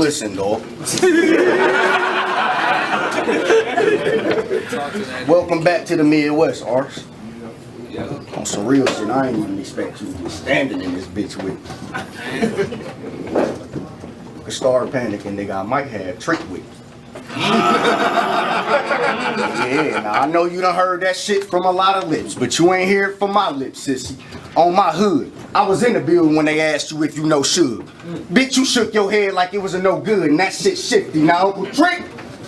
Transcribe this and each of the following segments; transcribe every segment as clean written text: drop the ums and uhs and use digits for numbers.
listen, dog. Welcome back to the Midwest, Arts. On some real shit, I ain't even expect you to be standing in this bitch with me. I started panicking, nigga, I might have trick with you. Yeah, now I know you done heard that shit from a lot of lips, but you ain't hear it from my lips, sissy. On my hood, I was in the building when they asked you if you know Suge. Bitch, you shook your head like it was a no good, and that shit shifty. Now Uncle Trick,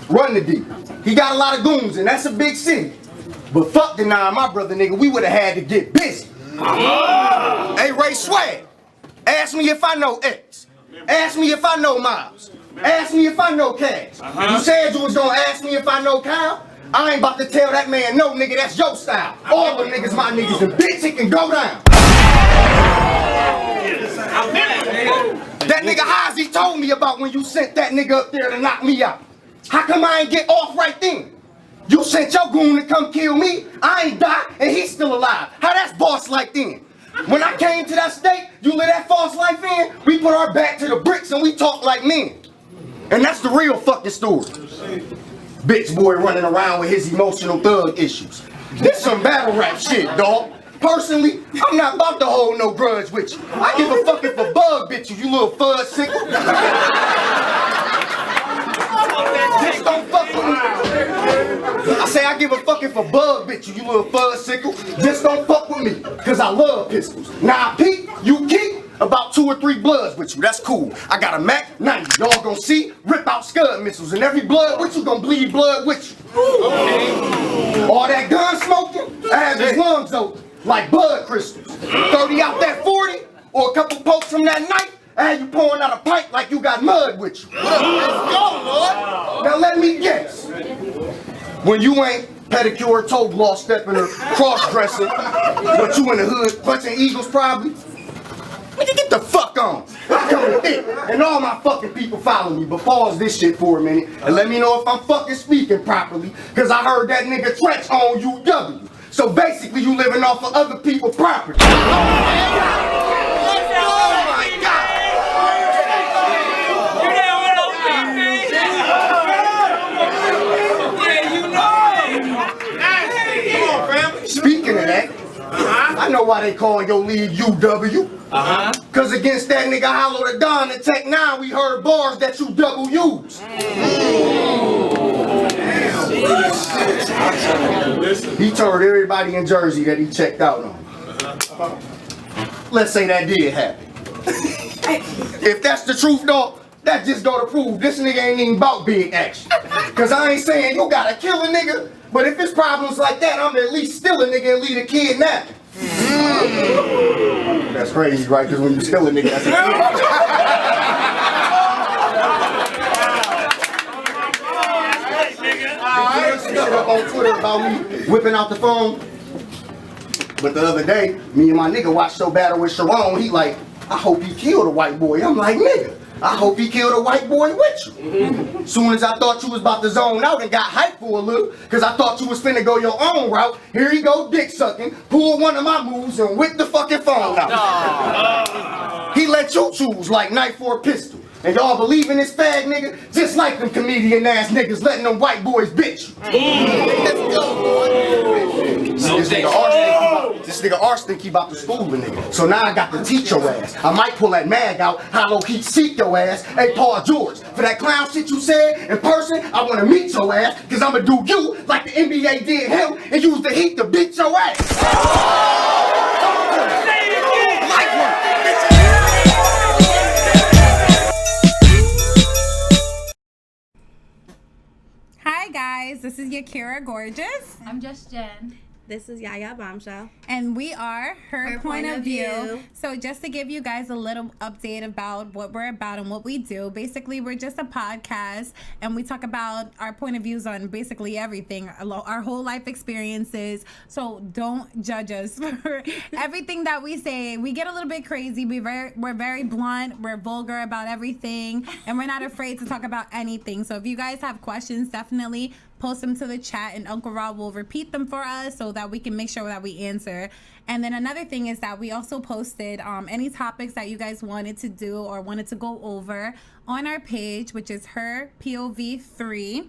run the D. He got a lot of goons, and that's a big city. But fuck the nine, my brother, nigga, we would've had to get busy. Hey, Ray Swag, ask me if I know X. Ask me if I know Miles. Ask me if I know Cash. You said you was gonna ask me if I know Kyle. I ain't about to tell that man no, nigga, that's your style. All the niggas my niggas, and bitch, it can go down. That nigga Hazy told me about when you sent that nigga up there to knock me out. How come I ain't get off right then? You sent your goon to come kill me, I ain't die, and he's still alive. How that's boss like then? When I came to that state, you let that false life in, we put our back to the bricks and we talk like men. And that's the real fucking story. Bitch boy running around with his emotional thug issues. This some battle rap shit, dawg. Personally, I'm not about to hold no grudge with you. I give a fuck if a bug bit you little fuzz sickle. Just don't fuck with me. I say I give a fuck if a bug bit you little fuzz sickle. Just don't fuck with me, cause I love pistols. Now I peek, you keep about 2 or 3 bloods with you, that's cool. I got a Mac 90, y'all gon' see, rip out Scud missiles, and every blood with you gon' bleed blood with you. All that gun smoking, I have his lungs open, like blood crystals. 30 out that 40, or a couple pokes from that knife, I had you pouring out a pipe like you got mud with you. Let's go, Lord. Now let me guess. When you ain't pedicure, toe gloss stepping, or cross-dressing, but you in the hood punching eagles probably, nigga, get the fuck on. I'm coming thick, and all my fucking people follow me, but pause this shit for a minute, and let me know if I'm fucking speaking properly, cause I heard that nigga Tretch on UW. So basically you living off of other people's property. Oh my God! Speaking of that, I know why they call your league UW. Cause against that nigga Hollow the Don and Tech 9, we heard bars that you double use. He told everybody in Jersey that he checked out on. Let's say that did happen. If that's the truth, dog, that just go to prove this nigga ain't even about big action. Cause I ain't saying you gotta kill a nigga, but if it's problems like that, I'm at least still a nigga and lead a kidnapping. That's crazy, right? Because when you steal a nigga, that's a shit up on Twitter about me whipping out the phone. But the other day, me and my nigga watched So Battle with Sharon. He like, I hope he killed a white boy. I'm like, nigga, I hope he killed a white boy with you. Soon as I thought you was about to zone out and got hyped for a little, cause I thought you was finna go your own route, here you go dick sucking, pulled one of my moves and whipped the fucking phone out. He let you choose like knife or pistol. And y'all believe in this fag nigga, just like them comedian ass niggas letting them white boys bitch you. Let's go, boy. This nigga Arse think he about to school the nigga. So now I got to teach your ass. I might pull that mag out, hollow heat seek your ass. Hey, Paul George, for that clown shit you said in person, I want to meet your ass, cause I'ma do you like the NBA did him and use the heat to beat your ass. Hi guys, this is Yakira Gorgeous. I'm just Jen. This is Yaya Bombshell. And we are Her Point of View. So just to give you guys a little update about what we're about and what we do, basically we're just a podcast and we talk about our point of views on basically everything, our whole life experiences. So don't judge us for everything that we say. We get a little bit crazy. We're very blunt. We're vulgar about everything. And we're not afraid to talk about anything. So if you guys have questions, definitely post them to the chat and Uncle Rob will repeat them for us so that we can make sure that we answer answer. And then another thing is that we also posted any topics that you guys wanted to do or wanted to go over on our page, which is Her POV 3.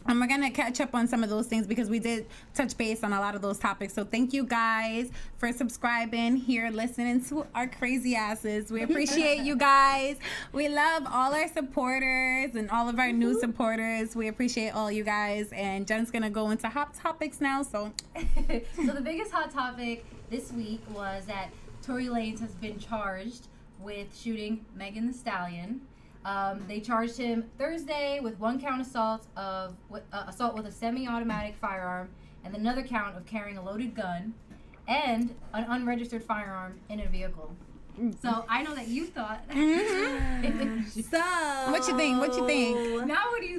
And we're going to catch up on some of those things because we did touch base on a lot of those topics. So thank you guys for subscribing here, listening to our crazy asses. We appreciate you guys. We love all our supporters and all of our new supporters. We appreciate all you guys. And Jen's going to go into hot topics now. So the biggest hot topic this week was that Tory Lanez has been charged with shooting Megan Thee Stallion. They charged him Thursday with 1 count assault with a semi-automatic firearm and another count of carrying a loaded gun and an unregistered firearm in a vehicle. So I know that you thought. So what you think? Now what do you think?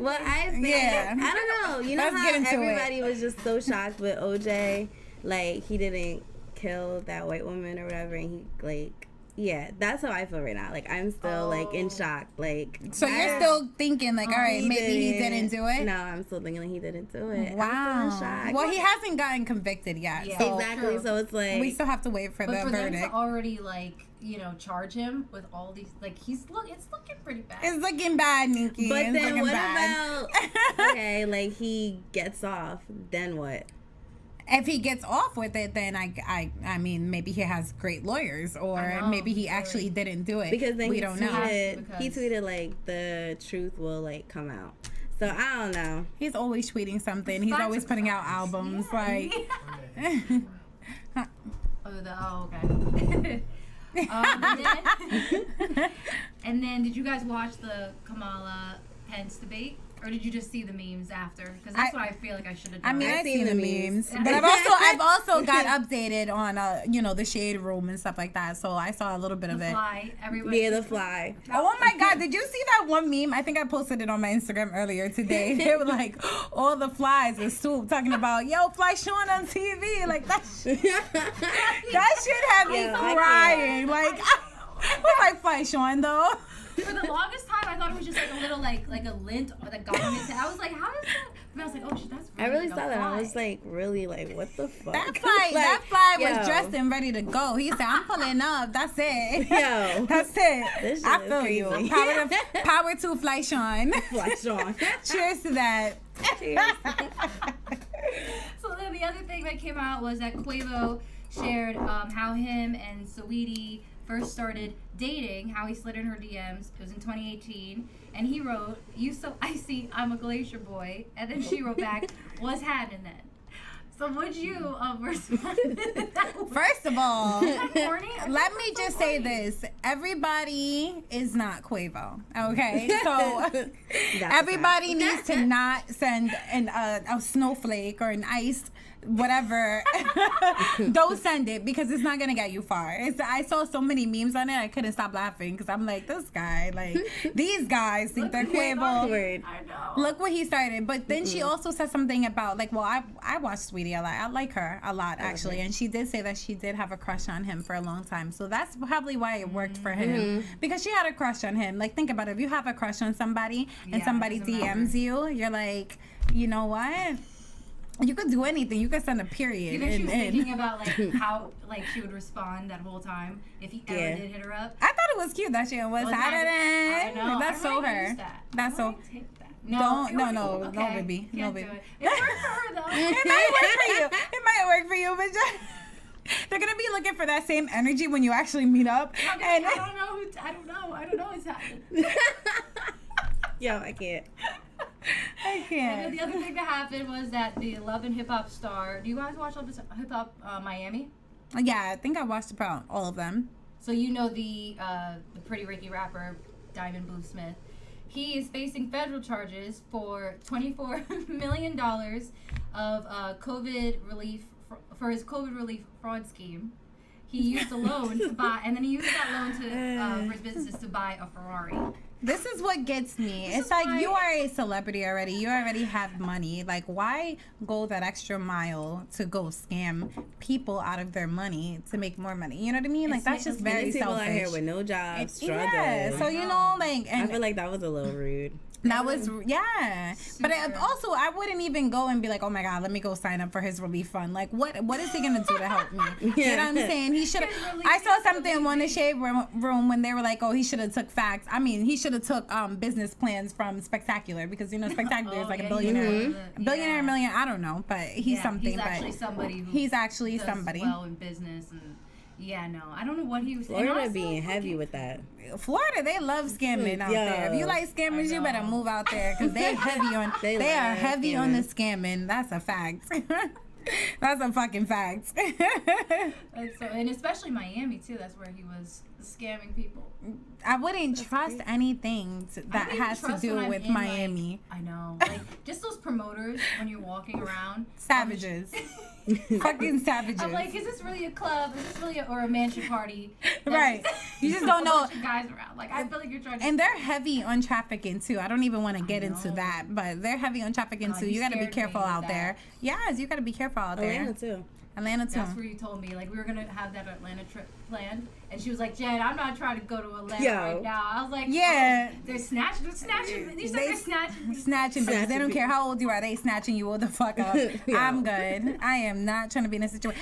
What I think? Yeah. I don't know. You know Let's how get into everybody was just so shocked with OJ, like he didn't kill that white woman or whatever, and he like. Yeah, that's how I feel right now. Like, I'm still, like, in shock. Like, so you're still thinking, like, all right, maybe he didn't do it? No, I'm still thinking like he didn't do it. Wow. I'm still in shock. Well, he hasn't gotten convicted yet. Yeah, so exactly. So it's like... we still have to wait for the for verdict. them to already, like, you know, charge him with all these... Like, it's looking pretty bad. It's looking bad, Nikki. But it's then looking what bad. about... Okay, like, he gets off. Then what? If he gets off with it, then I mean, maybe he has great lawyers, or maybe he actually didn't do it. Because then we he don't know. He tweeted like the truth will like come out. So I don't know. He's always tweeting something. He's always putting out albums. Like, okay. And then, did you guys watch the Kamala Pence debate? Or did you just see the memes after? Because that's what I feel like I should have done. I mean, I've seen the memes, but I've also got updated on you know, the shade room and stuff like that. So I saw a little bit of it. The fly. Oh my God! Did you see that one meme? I think I posted it on my Instagram earlier today. They were like, all the flies with Swoop talking about, yo, Fly Sean on TV. Like that shit had me crying. Like, who's like Fly Sean though? For the longest time, I thought it was just like a little like a lint that got on his head. I was like, how is that? And I was like, oh shit, that's really I really like saw a that. fly. I was like, really, like, what the fuck? That fly Yo. was dressed and ready to go. He said, I'm pulling up. That's it. Yo. That's it. This shit I is feel crazy. you. Power to Fly Sean. Fly Sean. Cheers to that. Cheers. So then the other thing that came out was that Quavo shared how him and Saweetie first started dating, how he slid in her DMs. It was in 2018. And he wrote, "You so icy, I'm a glacier boy." And then she wrote back, "What's happening then?" So would you respond to that? First of all, Corny? let me just say this. Everybody is not Quavo, okay? So everybody needs to not send a snowflake or an ice whatever. Don't send it because it's not gonna get you far. I saw so many memes on it, I couldn't stop laughing because I'm like, this guy, like, these guys think they're Quavo. I know. Look what he started. But then she also said something about, like, well, I watched Sweetie a lot. I like her a lot, actually. And she did say that she did have a crush on him for a long time. So that's probably why it worked for him. Because she had a crush on him. Like, think about it. If you have a crush on somebody and somebody DMs you, you're like, you know what? You could do anything. You could send a period. You think she was thinking about like how like she would respond that whole time if he ever did hit her up? I thought it was cute that she was Saturday. I know. That's so her. That's so. No, baby. No, baby. It worked for her though. It might work for you. It might work for you, but just, they're gonna be looking for that same energy when you actually meet up. Okay, And I don't know what's happening. Yo, I can't. I can't. And then the other thing that happened was that the Love and Hip Hop star. Do you guys watch Love and Hip Hop Miami? Yeah, I think I watched about all of them. So you know the Pretty Ricky rapper Diamond Blue Smith. He is facing federal charges for $24 million of COVID relief for his COVID relief fraud scheme. He used a loan to buy, and then he used that loan to for his businesses to buy a Ferrari. This is what gets me. It's like, you are a celebrity already. You already have money. Like, why go that extra mile to go scam people out of their money to make more money? You know what I mean? Like, that's just very people selfish. out here with no jobs, struggling. Yeah, so, you know, like... And I feel like that was a little rude. That was, yeah. But also, I wouldn't even go and be like, oh my God, let me go sign up for his relief fund. Like, what is he going to do to help me? You know what I'm saying? He should have, I saw something on the Shade Room when they were like, oh, he should have took facts. I mean, he should have took business plans from Spectacular, because, you know, Spectacular is like a billionaire. A billionaire, million, I don't know, but he's something. He's actually somebody who he's actually does somebody. well in business. And yeah, no, I don't know what he was. Florida being heavy with that. Florida, they love scamming out there. If you like scammers, you better move out there, because they heavy on. they are heavy on the scamming. That's a fact. That's a fucking fact. And especially Miami too. That's where he was scamming people. I wouldn't trust anything that has to do with Miami. Like, I know, like just those promoters when you're walking around. Savages. Fucking savages. I'm like, is this really a club? Is this really or a mansion party? Right. You just don't know. Guys around. Like, I feel like you're trying to. And they're heavy on trafficking too. I don't even want to get into that, but they're heavy on trafficking too. You got to be careful out there. Yes, you got to be careful out there. Atlanta too. That's where you told me, like, we were gonna have that Atlanta trip planned, and she was like, Jen, I'm not trying to go to Atlanta right now. I was like, yeah, they're snatching. You said they're snatching. Snatching. They don't care how old you are. They snatching you all the fuck up. I'm good. I am not trying to be in a situation.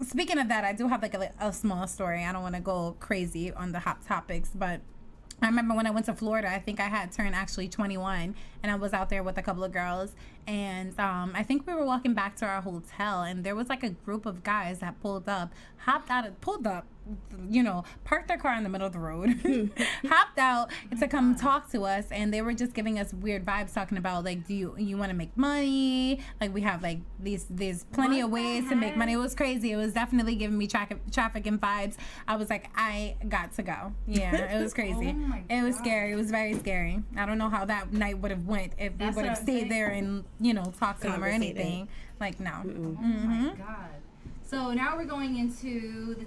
Speaking of that, I do have like a small story. I don't want to go crazy on the hot topics, but I remember when I went to Florida, I think I had turned actually 21, and I was out there with a couple of girls, and I think we were walking back to our hotel, and there was like a group of guys that pulled up, you know, parked their car in the middle of the road, hopped out to come talk to us, and they were just giving us weird vibes, talking about like, do you want to make money? Like, we have like there's plenty of ways to make money. It was crazy. It was definitely giving me trafficking vibes. I was like, I got to go. Yeah, it was crazy. It was scary. It was very scary. I don't know how that night would have went if we would have stayed there and, you know, talked to them or anything. Like, no. Oh my God. So now we're going into the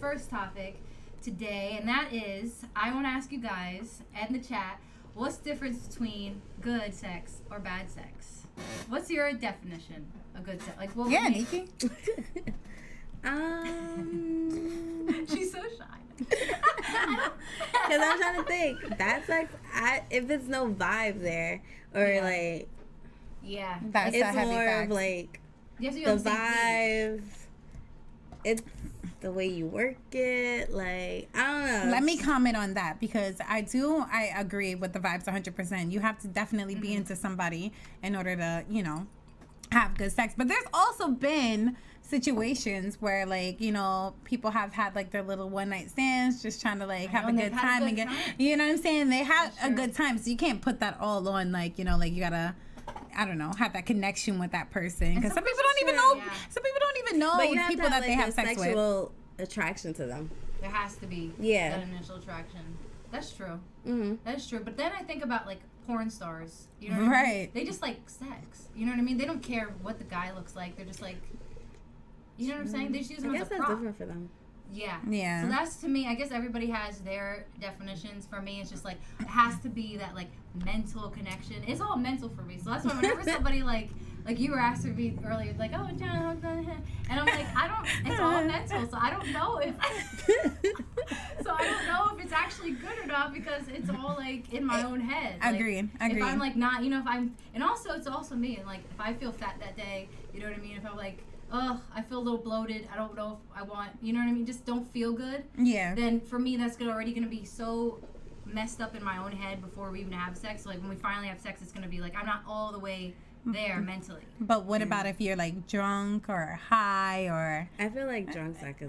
first topic today, and that is, I want to ask you guys in the chat, what's the difference between good sex or bad sex? What's your definition of good sex? Like, what would Nikki. She's so shy. Because I'm trying to think. That's like, if it's no vibe there, or like, that's it's a heavy more fact. of like the vibe. It's the way you work it. Like, I don't know. Let me comment on that, because I agree with the vibes 100%. You have to definitely be into somebody in order to, you know, have good sex. But there's also been situations where, like, you know, people have had like their little one night stands, just trying to like have a good time and get, you know what I'm saying? They had a good time, so you can't put that all on, like, you know, like, you gotta, I don't know, have that connection with that person, because some people don't even know. Some people don't even know people that they have sex with. Sexual attraction to them. There has to be that initial attraction. That's true. Mm-hmm. That's true. But then I think about like porn stars. You know what I mean? They just like sex. You know what I mean? They don't care what the guy looks like. They're just like, you know what I'm saying? They just use them as a prop. I guess that's different for them. Yeah. So that's, to me, I guess everybody has their definitions. For me, it's just like, it has to be that like mental connection. It's all mental for me. So that's why whenever somebody like you were asking me earlier, like, oh, John, and I'm like, it's all mental. So I don't know if it's actually good or not, because it's all like in my own head. Like, Agreed. If I'm like not, you know, and also it's also me, and like if I feel fat that day, you know what I mean? If I'm like, ugh, I feel a little bloated, I don't know if I want, you know what I mean, just don't feel good. Yeah. Then for me, that's already going to be so messed up in my own head before we even have sex. So like when we finally have sex, it's going to be like, I'm not all the way there mentally. But what about if you're like drunk or high, or? I feel like drunk sex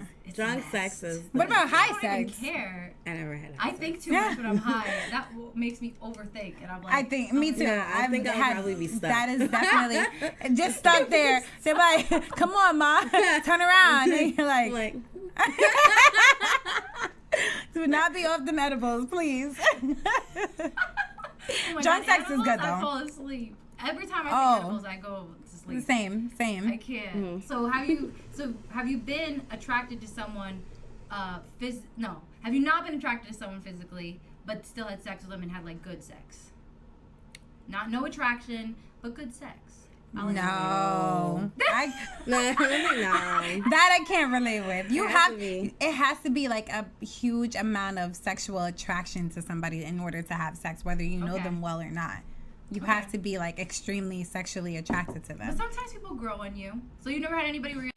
is. What about high sex? I don't even care. I never had. I think too much when I'm high. That makes me overthink, and I'm like. Me too. Yeah, I think I'll probably be stuck. That is definitely just stuck there. They're like, "Come on, ma, turn around." And you're like do not be off them edibles, please. Drunk sex is good though. I fall asleep. Every time I take edibles, I go to sleep. Same. I can't. Mm-hmm. So have you been attracted to someone? Have you not been attracted to someone physically, but still had sex with them and had like good sex? No attraction, but good sex. I'll let you No, No. that I can't relate with. You It has have to be. it has to be like a huge amount of sexual attraction to somebody in order to have sex, whether you know Okay. them well or not. You have to be like extremely sexually attracted to But them. sometimes people grow on you. So you never had anybody where you're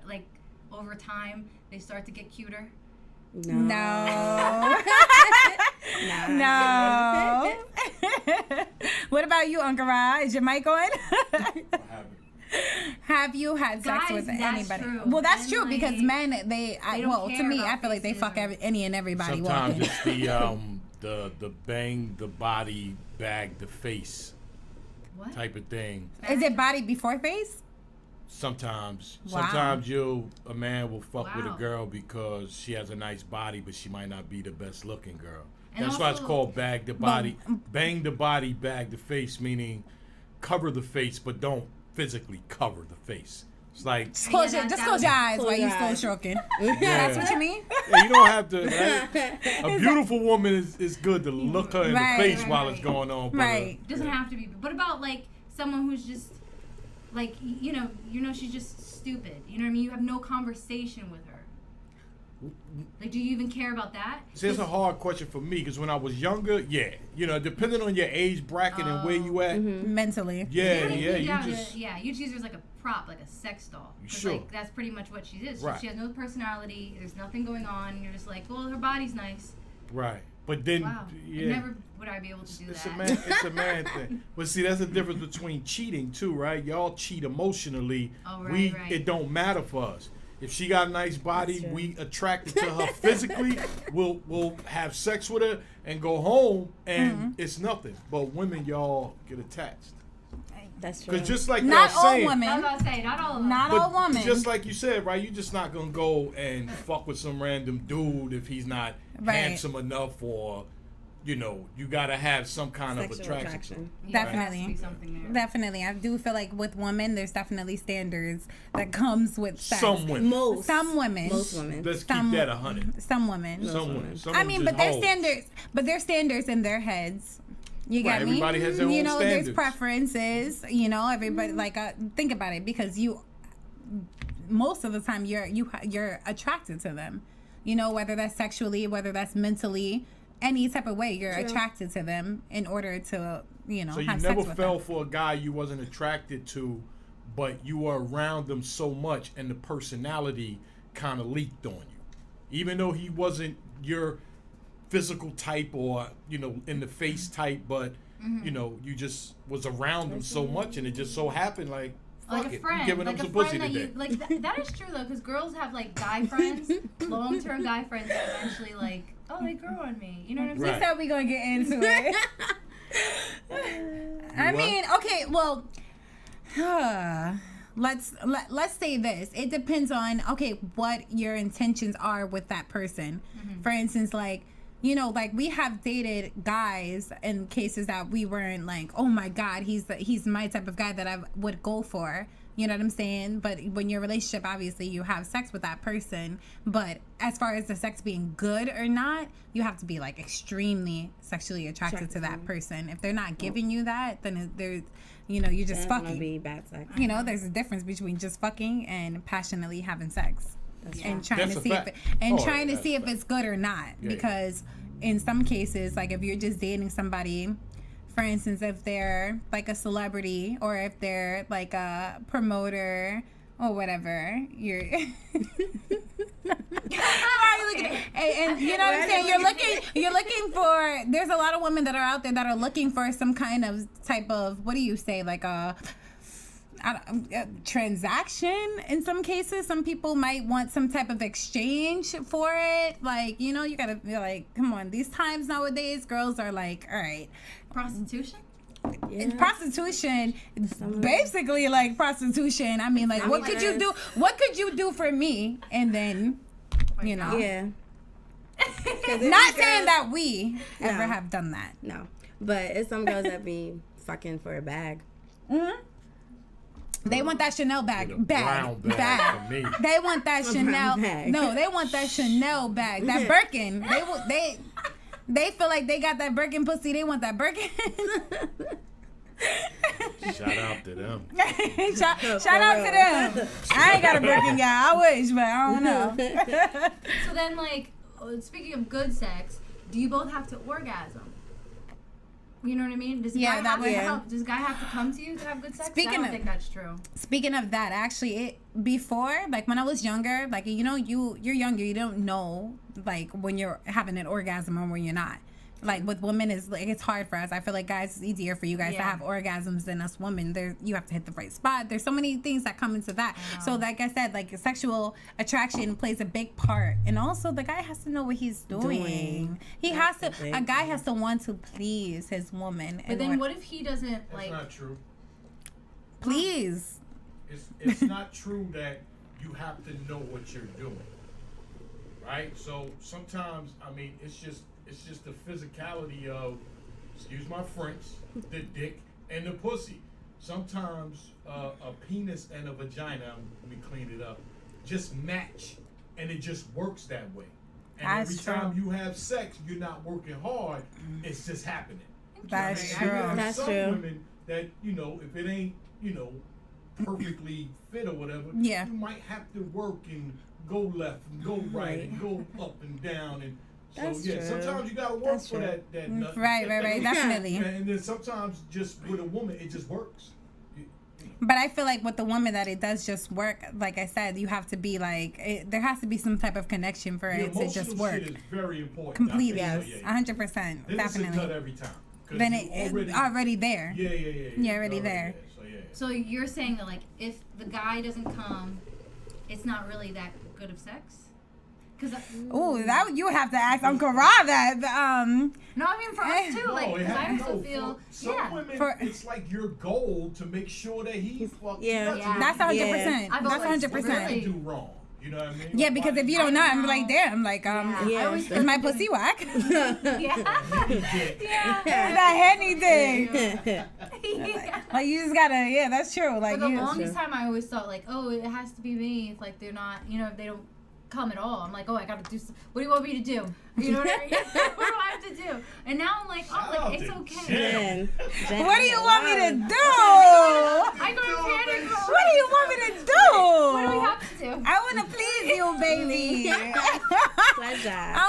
like over time they start to get cuter. No. Nah. No. What about you, Uncle Ra? Is your mic on? Have you had sex Guys, with that's anybody? true. Well, that's Men, true because like, men, don't well, to care me, about I feel like they faces fuck or- any and everybody Sometimes walking. it's the bang the body, bag the face What? type of thing. Is it body before face? Sometimes, Wow. a man will fuck with a Wow. girl because she has a nice body, but she might not be the best looking girl. And That's why it's also- called bag the body, bang the body, bag the face, meaning cover the face, but don't physically cover the face. It's like, Just close your eyes Close while you your slow eyes. stroking. yeah, That's what you mean? yeah, you don't have to. Right? A beautiful woman is good to look her in Right, the face right, while right. it's going on. But, Right. It doesn't have to be. What about like someone who's just like you know she's just stupid. You know what I mean? You have no conversation with her. Like, do you even care about that? See, it's a hard question for me because when I was younger, yeah, depending on your age bracket and where you at, Mentally. yeah, You yeah, use her you just you just use her as like a prop, like a sex doll. 'Cause, Sure. Like, that's pretty much what she is. Right. She has no personality. There's nothing going on. And you're just like, well, her body's nice. right. But then, Wow. yeah, Never would I be able to do it's that. it's a man thing. But see, that's the difference between cheating too, right? Y'all cheat emotionally. Oh, right, right. It don't matter for us. If she got a nice body, That's true. we attracted to her physically. We'll have sex with her and go home, and it's nothing. But women, y'all get attached. That's true. Because just like Not y'all all saying, I was women. about to say, not all of them. Not but all women. just like you said, right? You're just not gonna go and fuck with some random dude if he's not Right. handsome enough, or you gotta have some kind of Sexual attraction. Yeah, there has to Definitely. be something there. Definitely. I do feel like with women, there's definitely standards that comes with sex. Some women. Most women. Most women. Let's Some- keep that 100. Some women. Some women. Some I women mean, just but there's hoes. standards in their heads. You Right, get me? everybody has their own There's standards. preferences. Everybody like think about it because most of the time you're attracted to them. Whether that's sexually, whether that's mentally, any type of way, you're attracted to them in order to So you have never sex with fell them. for a guy you wasn't attracted to, but you were around them so much and the personality kind of leaked on you. Even though he wasn't your physical type or, in the face type, but, you just was around them so much and it just so happened like, fuck Like a it, friend, I'm giving like them a some pussy friend that today. you like. That is true though, because girls have like guy friends, long-term guy friends that eventually like, oh, they grow on me. You know what I'm saying? Right. That's how we gonna get into it. I what? mean, okay, well, let's say this. It depends on what your intentions are with that person. For instance, like we have dated guys in cases that we weren't like, oh my god, he's my type of guy that I would go for. You know what I'm saying? But when your relationship, obviously, you have sex with that person. But as far as the sex being good or not, you have to be like extremely sexually attracted to that person. If they're not giving you that, then there's, you're just That's gonna fucking. be bad sex. There's a difference between just fucking and passionately having sex. And trying That's to a see fact. if it's good or not. Yeah, Because in some cases, like if you're just dating somebody, for instance, if they're like a celebrity or if they're like a promoter or whatever, you're why are you looking at, and you know what I'm saying? You're looking for, there's a lot of women that are out there that are looking for some kind of type of, what do you say, like a transaction in some cases. Some people might want some type of exchange for it. Like, you gotta be like, come on, these times nowadays, girls are like, all right. Prostitution? It's prostitution, basically like prostitution. I mean, like, what could you do? What could you do for me? And then, Yeah. not saying that we ever have done that. No. But it's some girls that be fucking for a bag. They want that Chanel bag, With a brown bag for me. They want that Chanel. bag. No, they want that Chanel bag. That Birkin. They feel like they got that Birkin pussy. They want that Birkin. Shout out to them. shout out to them. I ain't got a Birkin, y'all. I wish, but I don't know. So then, like, speaking of good sex, do you both have to orgasm? You know what I mean? Does a guy have to come to you to have good sex? I don't think that's true. Speaking of that, actually, before, like when I was younger, like you're younger, you don't know like when you're having an orgasm or when you're not. Like with women, it's hard for us. I feel like guys, it's easier for you guys to have orgasms than us women. You have to hit the right spot. There's so many things that come into that. So like I said, like sexual attraction plays a big part, and also the guy has to know what he's doing. A guy has to want to please his woman. But then what if he doesn't That's like? not true. Please. It's not true that you have to know what you're doing, right? So sometimes, I mean, it's just the physicality of, excuse my French, the dick and the pussy. Sometimes a penis and a vagina, let me clean it up, just match, and it just works that way. And every time you have sex, you're not working hard, it's just happening. That's true. That's some true. women that, if it ain't, perfectly fit or whatever, Yeah. you might have to work and go left and go right and go up and down, and so That's yeah, true. sometimes you gotta work for that nut. Right, definitely. And then sometimes just with a woman, it just works. But I feel like with the woman that it does just work, like I said, you have to be like, there has to be some type of connection for it to just work. Shit is very important. Completely, Yes, 100%, then definitely. it's a cut every time. Then it's already there. Yeah. Yeah, already there. So yeah. So you're saying that like if the guy doesn't come, it's not really that good of sex? Oh, that you have to ask Uncle Rob that. No, I mean for us too. No, Like, it because I has- also no, feel, for some women, it's like your goal to make sure that he's fucking nuts. That's 100%. I've That's always 100%. really- do wrong. You know what I mean? Yeah, Like, because why if you do don't know, I'm like, damn, like, is my pussy whack? That henny thing. Like, you just gotta, that's true. Like, For the longest time, I always thought like, oh, it has to be me if like they're not, if they don't come at all. I'm like, oh, I gotta do. What do you want me to do? You know what I mean? What do I have to do? And now I'm like, oh, like it's okay. What do you want me to do? I go to panic mode. What do you want me to do? What do we have to do? I want to please you, baby. I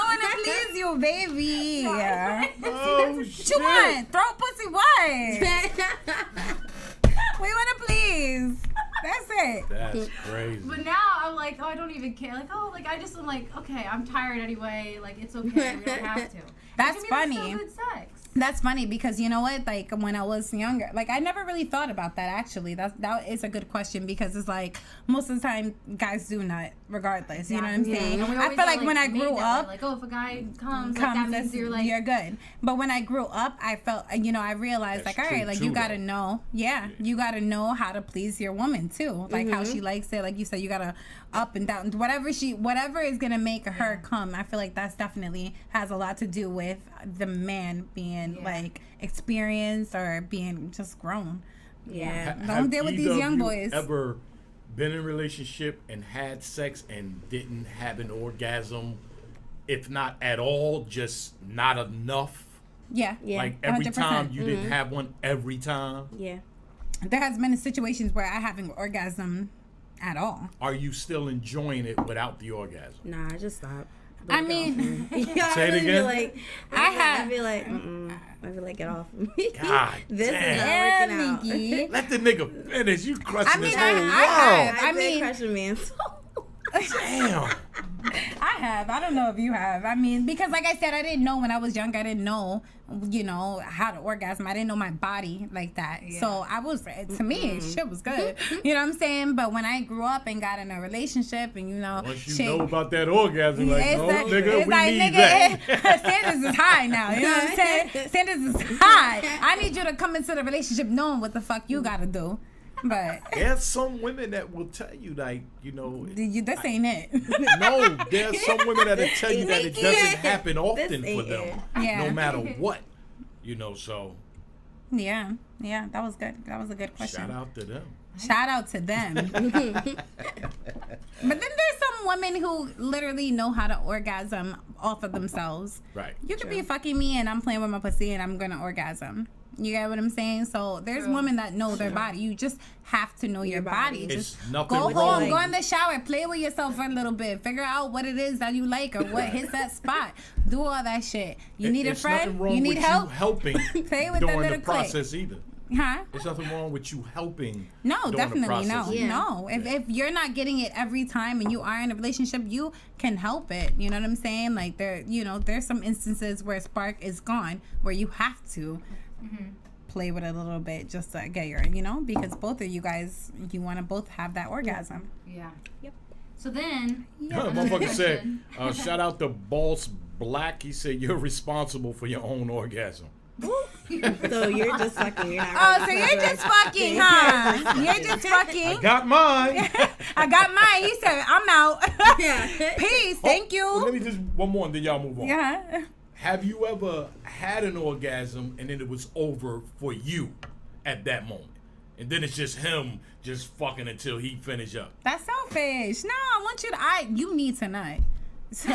want to please you, baby. What you want? Throw pussy what? We want to please. That's it. That's crazy. But now I'm like, oh, I don't even care. Like, oh, like I just am like, okay, I'm tired anyway. Like it's okay. We don't have to. That's To me, funny. That's still good sex. That's funny because you know what? Like when I was younger, like I never really thought about that. Actually, that is a good question because it's like most of the time guys do nut regardless. You know what I'm saying? And we I always feel got, like when I made grew that way, up, like, oh, if a guy comes like, that means you're good. But when I grew up, I felt, I realized That's like, all right, true, like too, you gotta though. know, you gotta know how to please your woman too, like how she likes it. Like you said, you gotta up and down, whatever is gonna make her come. I feel like that's definitely has a lot to do with the man being like experienced or being just grown. Don't deal with these young boys. Ever been in a relationship and had sex and didn't have an orgasm? If not at all, just not enough. Yeah. Like every 100%. time you didn't have one every time. Yeah. There has been situations where I haven't orgasm at all. Are you still enjoying it without the orgasm? Nah, I just stopped. I mean, Say it again. I feel like get off of me. God This damn. is not working out. Nikki. Let the nigga finish. You crushing I mean, this whole world. I mean- did crush a man. Damn. I have. I don't know if you have. I mean, because like I said, I didn't know when I was young. I didn't know, how to orgasm. I didn't know my body like that. Yeah. So I was, to me, shit was good. You know what I'm saying? But when I grew up and got in a relationship and, Once you know about that orgasm, like, it's no, like, nigga, it's we like, need nigga, that. standards is high now. You know what I'm saying? Standards is high. I need you to come into the relationship knowing what the fuck you gotta do. But There's some women that will tell you, like, this ain't it. No, there's some women that'll tell you that it doesn't happen often for ain't them, Yeah. no matter what. So Yeah, that was good. That was a good question. shout out to them. Shout out to them. But then there's some some women who literally know how to orgasm off of themselves. Right. You could be fucking me and I'm playing with my pussy and I'm gonna orgasm. You get what I'm saying? So there's women that know their body. You just have to know your body. It's Just nothing go wrong. home, go in the shower, play with yourself for a little bit, figure out what it is that you like or what hits that spot. Do all that shit. You need a It's nothing friend? wrong You need with help? You helping Play with that during little the process either. Huh? There's nothing wrong with you helping. No, during the definitely no. process. Yeah. No. If you're not getting it every time and you are in a relationship, you can help it. You know what I'm saying? Like there's some instances where spark is gone where you have to play with it a little bit just to get your, because both of you guys, you want to both have that orgasm. Yeah. Yep. So then, Motherfucker said, shout out to Boss Black. He said, you're responsible for your own orgasm. So you're just fucking. You're not Oh, so really you're just fucking, huh? You're just fucking. Got mine. I got mine. He said, I'm out. Yeah. Peace. Thank you. Well, let me just, one more and then y'all move on. Yeah. Have you ever had an orgasm and then it was over for you at that moment? And then it's just him just fucking until he finish up. That's selfish. No, I want you to, you need to nut. So,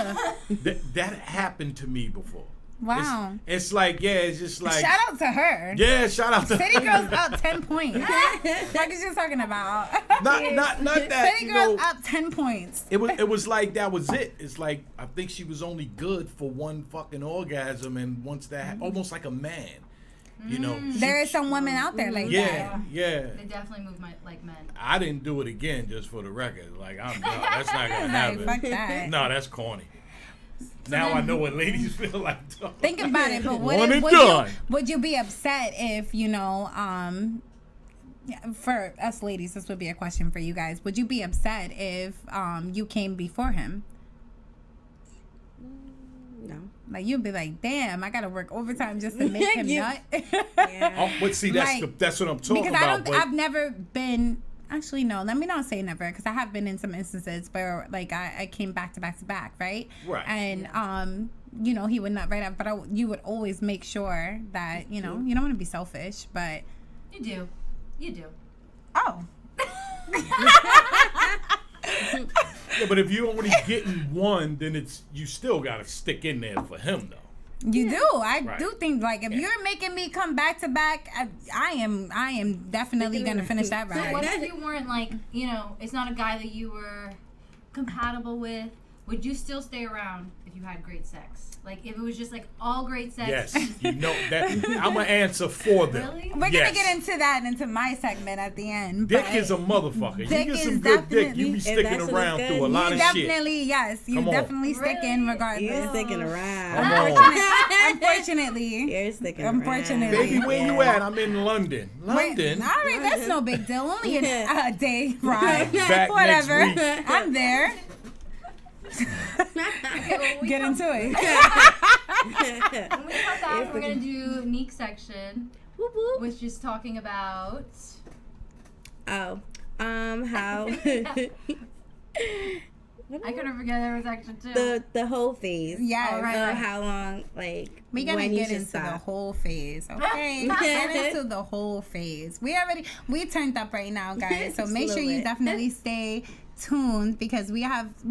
That happened to me before. wow. It's like, yeah, it's just like. Shout out to her. Yeah, shout out to City Girls up 10 points. What is you talking about? not that. City You Girls know, up 10 points. it was like that was it. It's like I think she was only good for one fucking orgasm, and once that almost like a man, you know. There is some women out there like Yeah, yeah. they definitely move like men. I didn't do it again just for the record. Like I'm done. That's not gonna that. Like, fuck happen. that. No, that's corny. Now I know what ladies feel like. Think about it, but One and would done. you be upset if, for us ladies, this would be a question for you guys. Would you be upset if you came before him? No. Like, you'd be like, damn, I gotta work overtime just to make him nut. Yeah. Oh, but see, that's Like, that's what I'm talking Because about. I've never been. Actually, no. Let me not say never, because I have been in some instances where, like, I came back to back to back, right? Right. And he would nut right up, but you would always make sure that you don't want to be selfish, but You do. oh, Yeah, but if you're only getting one, then you still gotta stick in there for him though. you do. I Right. do think like if you're making me come back to back, I am definitely gonna finish that So ride. what if you weren't like, it's not a guy that you were compatible with? Would you still stay around if you had great sex? Like if it was just like all great sex? Yes, you know that. I'm gonna answer for them. Really? We're Yes. gonna get into my segment at the end. Dick but is a motherfucker. You Dick get is some good dick, definitely- you be If sticking that's what around it's through a good, lot you of shit. definitely, yes, you Come on. definitely stick in Really? regardless. You're sticking around. Unfortunately. You're sticking Unfortunately. around. Baby, where you at? I'm in London. London. All right, that's no big deal. Only a day ride. Back Whatever. next week. I'm there. Okay, Get into it. When we come back, we're gonna do Neek section, Whoop, whoop. which is talking about. Oh, how I couldn't forget there was section 2. the whole phase. Yes. All right. How long, like We're gonna when you get should into the stop. whole phase, okay? Get into the whole phase. We turned up right now, guys. So Just a make sure little you bit. definitely stay tuned because we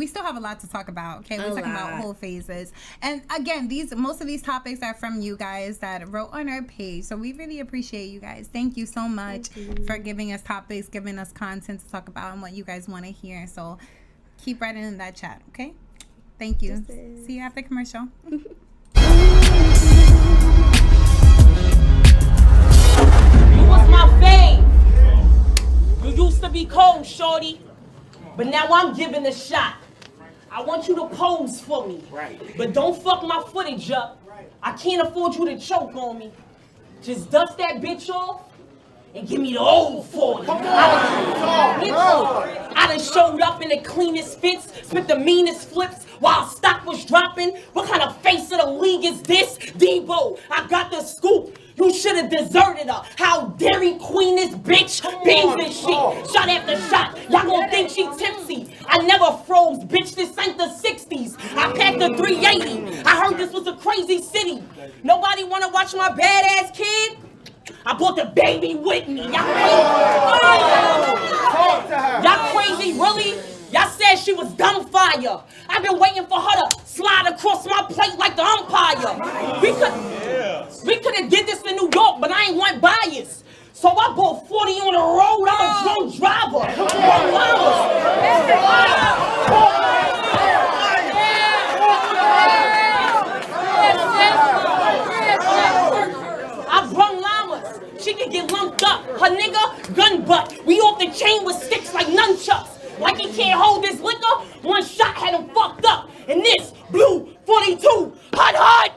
still have a lot to talk about. Okay, we're A talking about lot. whole phases, and again, most of these topics are from you guys that wrote on our page. So we really appreciate you guys. Thank you so much for giving us topics, giving us content to talk about, and what you guys want to hear. So keep writing in that chat, okay? Thank you. See you after commercial. You was my fave. You used to be cold, shorty. But now I'm giving a shot. I want you to pose for me. Right. But don't fuck my footage up. I can't afford you to choke on me. Just dust that bitch off and give me the old 40. I done showed up in the cleanest fits, spit the meanest flips while stock was dropping. What kind of face of the league is this? Debo, I got the scoop. You should have deserted her. How Dairy Queen this bitch beans and shit. Shot after shot. Y'all gon' think she tipsy. I never froze, bitch. This ain't the 60s. I packed a 380. I heard this was a crazy city. Nobody wanna watch my badass kid? I brought the baby with me. Y'all crazy? Y'all crazy, really? Y'all said she was dumb fire. I've been waiting for her to slide across my plate like the umpire. We could have did this in New York, but I ain't want bias. So I bought 40 on the road. I'm a drunk driver. I brung llamas. She can get lumped up. Her nigga, gun butt. We off the chain with sticks like nunchucks. Like he can't hold his liquor. One shot had him fucked up. And this blue 42, hot.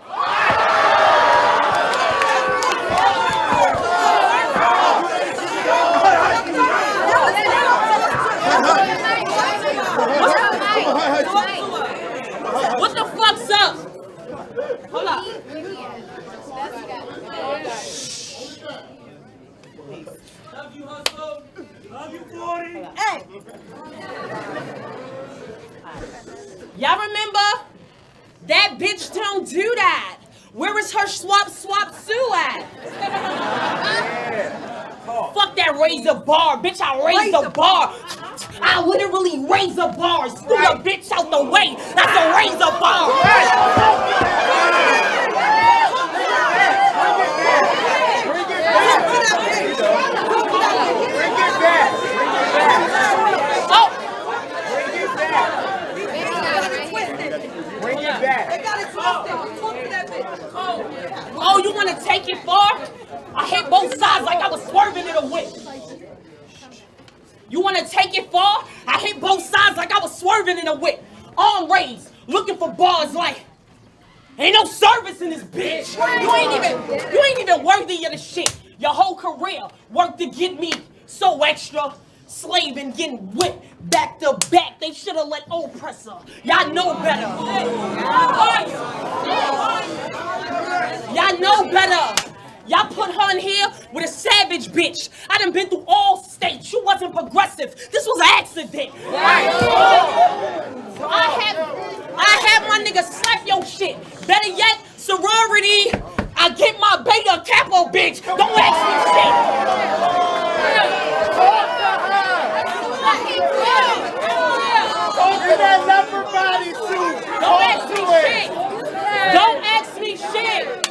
What the fuck's up? Hold up. Love you, Hustle. Love you, 40. Hey. Y'all remember? That bitch don't do that. Where is her swap Sue at? Fuck that razor bar, bitch, I raise the bar. I literally raise a bar. Scoot a bitch out the way. That's a razor bar. Oh, you want to take it far? I hit both sides like I was swerving in a whip. You want to take it far? I hit both sides like I was swerving in a whip. Arm raised, looking for bars like, ain't no service in this bitch. You ain't even worthy of the shit. Your whole career worked to get me so extra. Slaving, getting whipped back to back. They should have let oppressor. Y'all know better. Y'all know better. Y'all put her in here with a savage bitch. I done been through all states. You wasn't progressive. This was an accident. I had my nigga slap your shit. Better yet, sorority. I get my beta capo bitch. Don't ask me shit.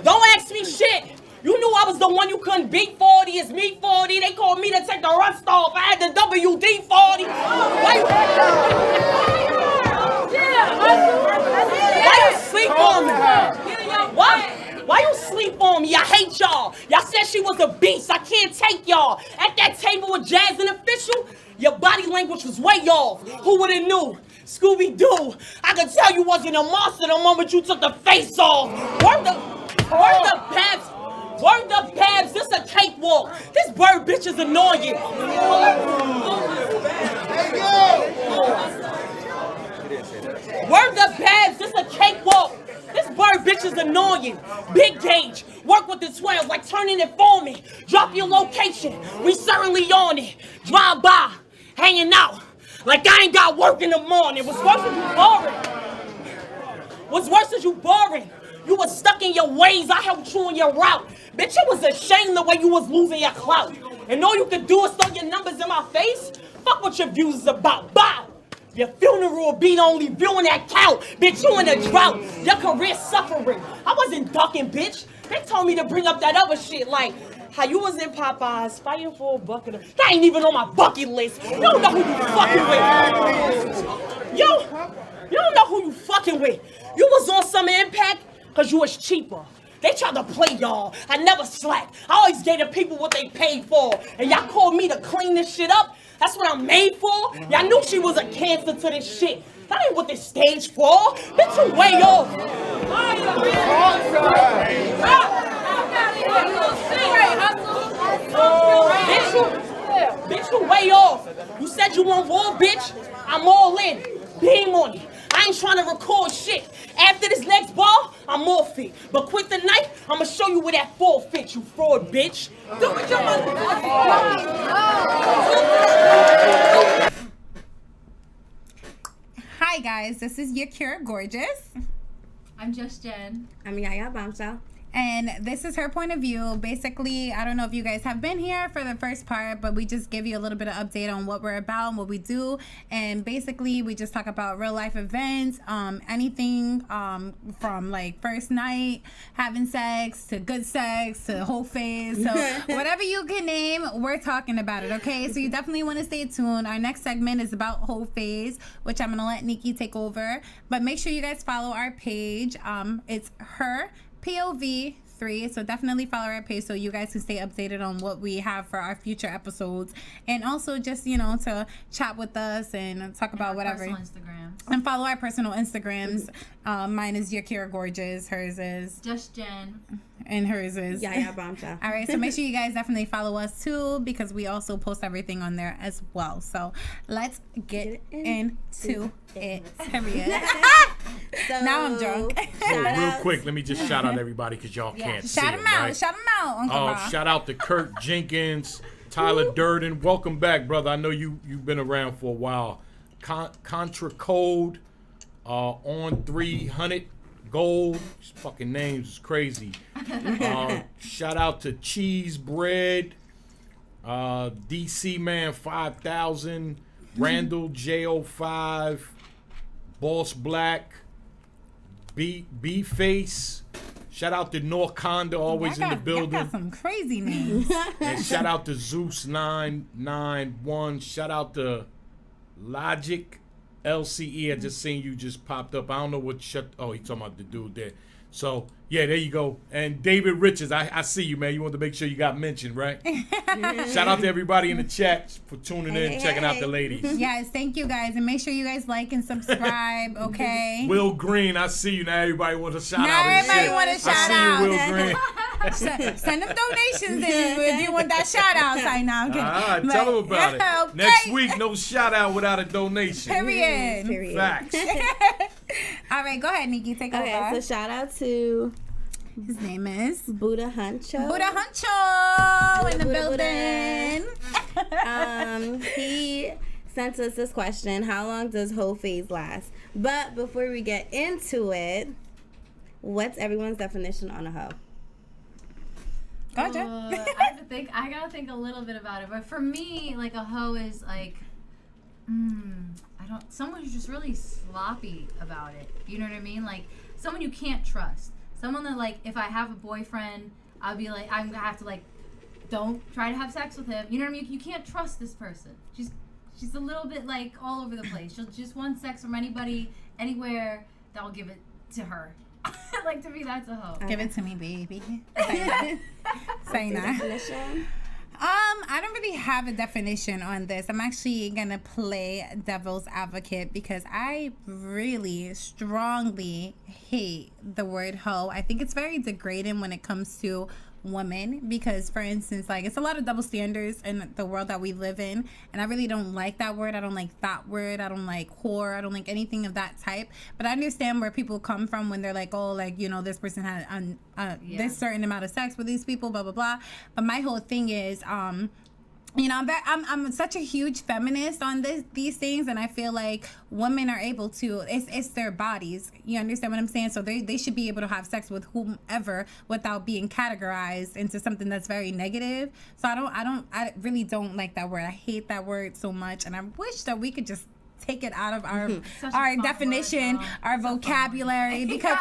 Don't ask me shit. You knew I was the one you couldn't beat 40. It's me 40. They called me to take the rust off. I had the WD-40. Why you sleep on me? Why you sleep on me? I hate y'all. Y'all said she was a beast. I can't take y'all. At that table with Jazz and Official, your body language was way off. Who would've knew? Scooby-Doo. I could tell you wasn't a monster the moment you took the face off. Word the Babs, this a cakewalk. This bird bitch is annoying. Word the Babs, this a cakewalk. This bird bitch is annoying. Big gauge, work with the 12 like turning it for me. Drop your location, we certainly on it. Drive by, hanging out, like I ain't got work in the morning. What's worse is you boring. You was stuck in your ways, I helped you on your route. Bitch, it was a shame the way you was losing your clout. And all you could do is throw your numbers in my face? Fuck what your views is about, bow. Your funeral will be the only viewing that count. Bitch, you in a drought, your career suffering. I wasn't ducking, bitch. They told me to bring up that other shit like how you was in Popeyes fighting for a bucket of... That ain't even on my bucket list. You don't know who you fucking with. You don't know who you fucking with. You was on some impact because you was cheaper. They tried to play y'all. I never slacked. I always gave the people what they paid for. And y'all called me to clean this shit up? That's what I'm made for? Y'all knew she was a cancer to this shit. That ain't what this stage for. Bitch, you way off. Bitch, you way off. You said you want war, bitch. I'm all in. Beam on it. I ain't trying to record shit. After this next ball, I'm more fit. But quit the night, I'ma show you where that fall fits, you fraud bitch. Do it your Hi guys, this is your Cure Gorgeous. I'm Just Jen. I'm Yaya Bombshell. And this is her point of view. Basically, I don't know if you guys have been here for the first part, but we just give you a little bit of update on what we're about and what we do. And basically, we just talk about real life events, anything from like first night, having sex, to good sex, to Hoe Phase. So whatever you can name, we're talking about it, okay? So you definitely want to stay tuned. Our next segment is about Hoe Phase, which I'm going to let Nikki take over. But make sure you guys follow our page. It's her POV 3, so definitely follow our page so you guys can stay updated on what we have for our future episodes, and also just to chat with us and talk about whatever. And follow our personal Instagrams. Mine is Yakira Gorgeous, hers is Just Jen, and hers is Yeah, Bombshell. All right, so make sure you guys definitely follow us too, because we also post everything on there as well. So let's get into it. Period. So, Now I'm drunk. Real quick, let me just shout out everybody because y'all can't see Shout them, them out. right? Shout them out, Uncle Rob. Shout out to Kurt Jenkins, Tyler Durden. Welcome back, brother. I know you've been around for a while. Contra Code, on 300 Gold. These fucking names is crazy. Shout out to Cheese Bread, DC Man 5000, Randall J05, Boss Black, B Face. Shout out to Norconda, always in the building. Y'all got some crazy names. And shout out to Zeus 991. Shout out to Logic LCE. I just seen you just popped up. I don't know what oh, he talking about the dude there. So yeah, there you go. And David Richards, I see you, man. You want to make sure you got mentioned, right? Shout out to everybody in the chat for tuning in, checking out the ladies. Yes, thank you guys, and make sure you guys like and subscribe. Okay. Will Green, I see you now. Everybody want a shout out. Now and everybody shit. want a shout I see out. you, Will Green. Send them donations in if you want that shout out. Right now, okay. All right, tell them about it. Okay. Next week, no shout out without a donation. Period. Facts. All right, go ahead, Nikki. Take over. Okay, so shout out to his name is Buddha Huncho. Buddha Huncho in the building. He sent us this question: how long does Hoe Phase last? But before we get into it, what's everyone's definition on a hoe? Gotcha. I gotta think a little bit about it. But for me, like a hoe is like, someone who's just really sloppy about it. You know what I mean? Like someone you can't trust. Someone that, like, if I have a boyfriend, I'll be like, I'm gonna have to, like, don't try to have sex with him. You know what I mean? You can't trust this person. She's a little bit, like, all over the place. She'll just want sex from anybody, anywhere, that will give it to her. Like, to me, that's a hoe. Give it to me, baby. Say that. Definition? I don't really have a definition on this. I'm actually gonna play devil's advocate because I really strongly hate the word hoe. I think it's very degrading when it comes to women because, for instance, like, it's a lot of double standards in the world that we live in, and I really don't like that word. I don't like that word. I don't like whore. I don't like anything of that type. But I understand where people come from when they're like, oh, like, this person had this certain amount of sex with these people, blah blah blah. But my whole thing is I'm such a huge feminist on these things, and I feel like women are able to. It's their bodies. You understand what I'm saying? So they should be able to have sex with whomever without being categorized into something that's very negative. So I really don't like that word. I hate that word so much, and I wish that we could just take it out of our definition, our vocabulary, because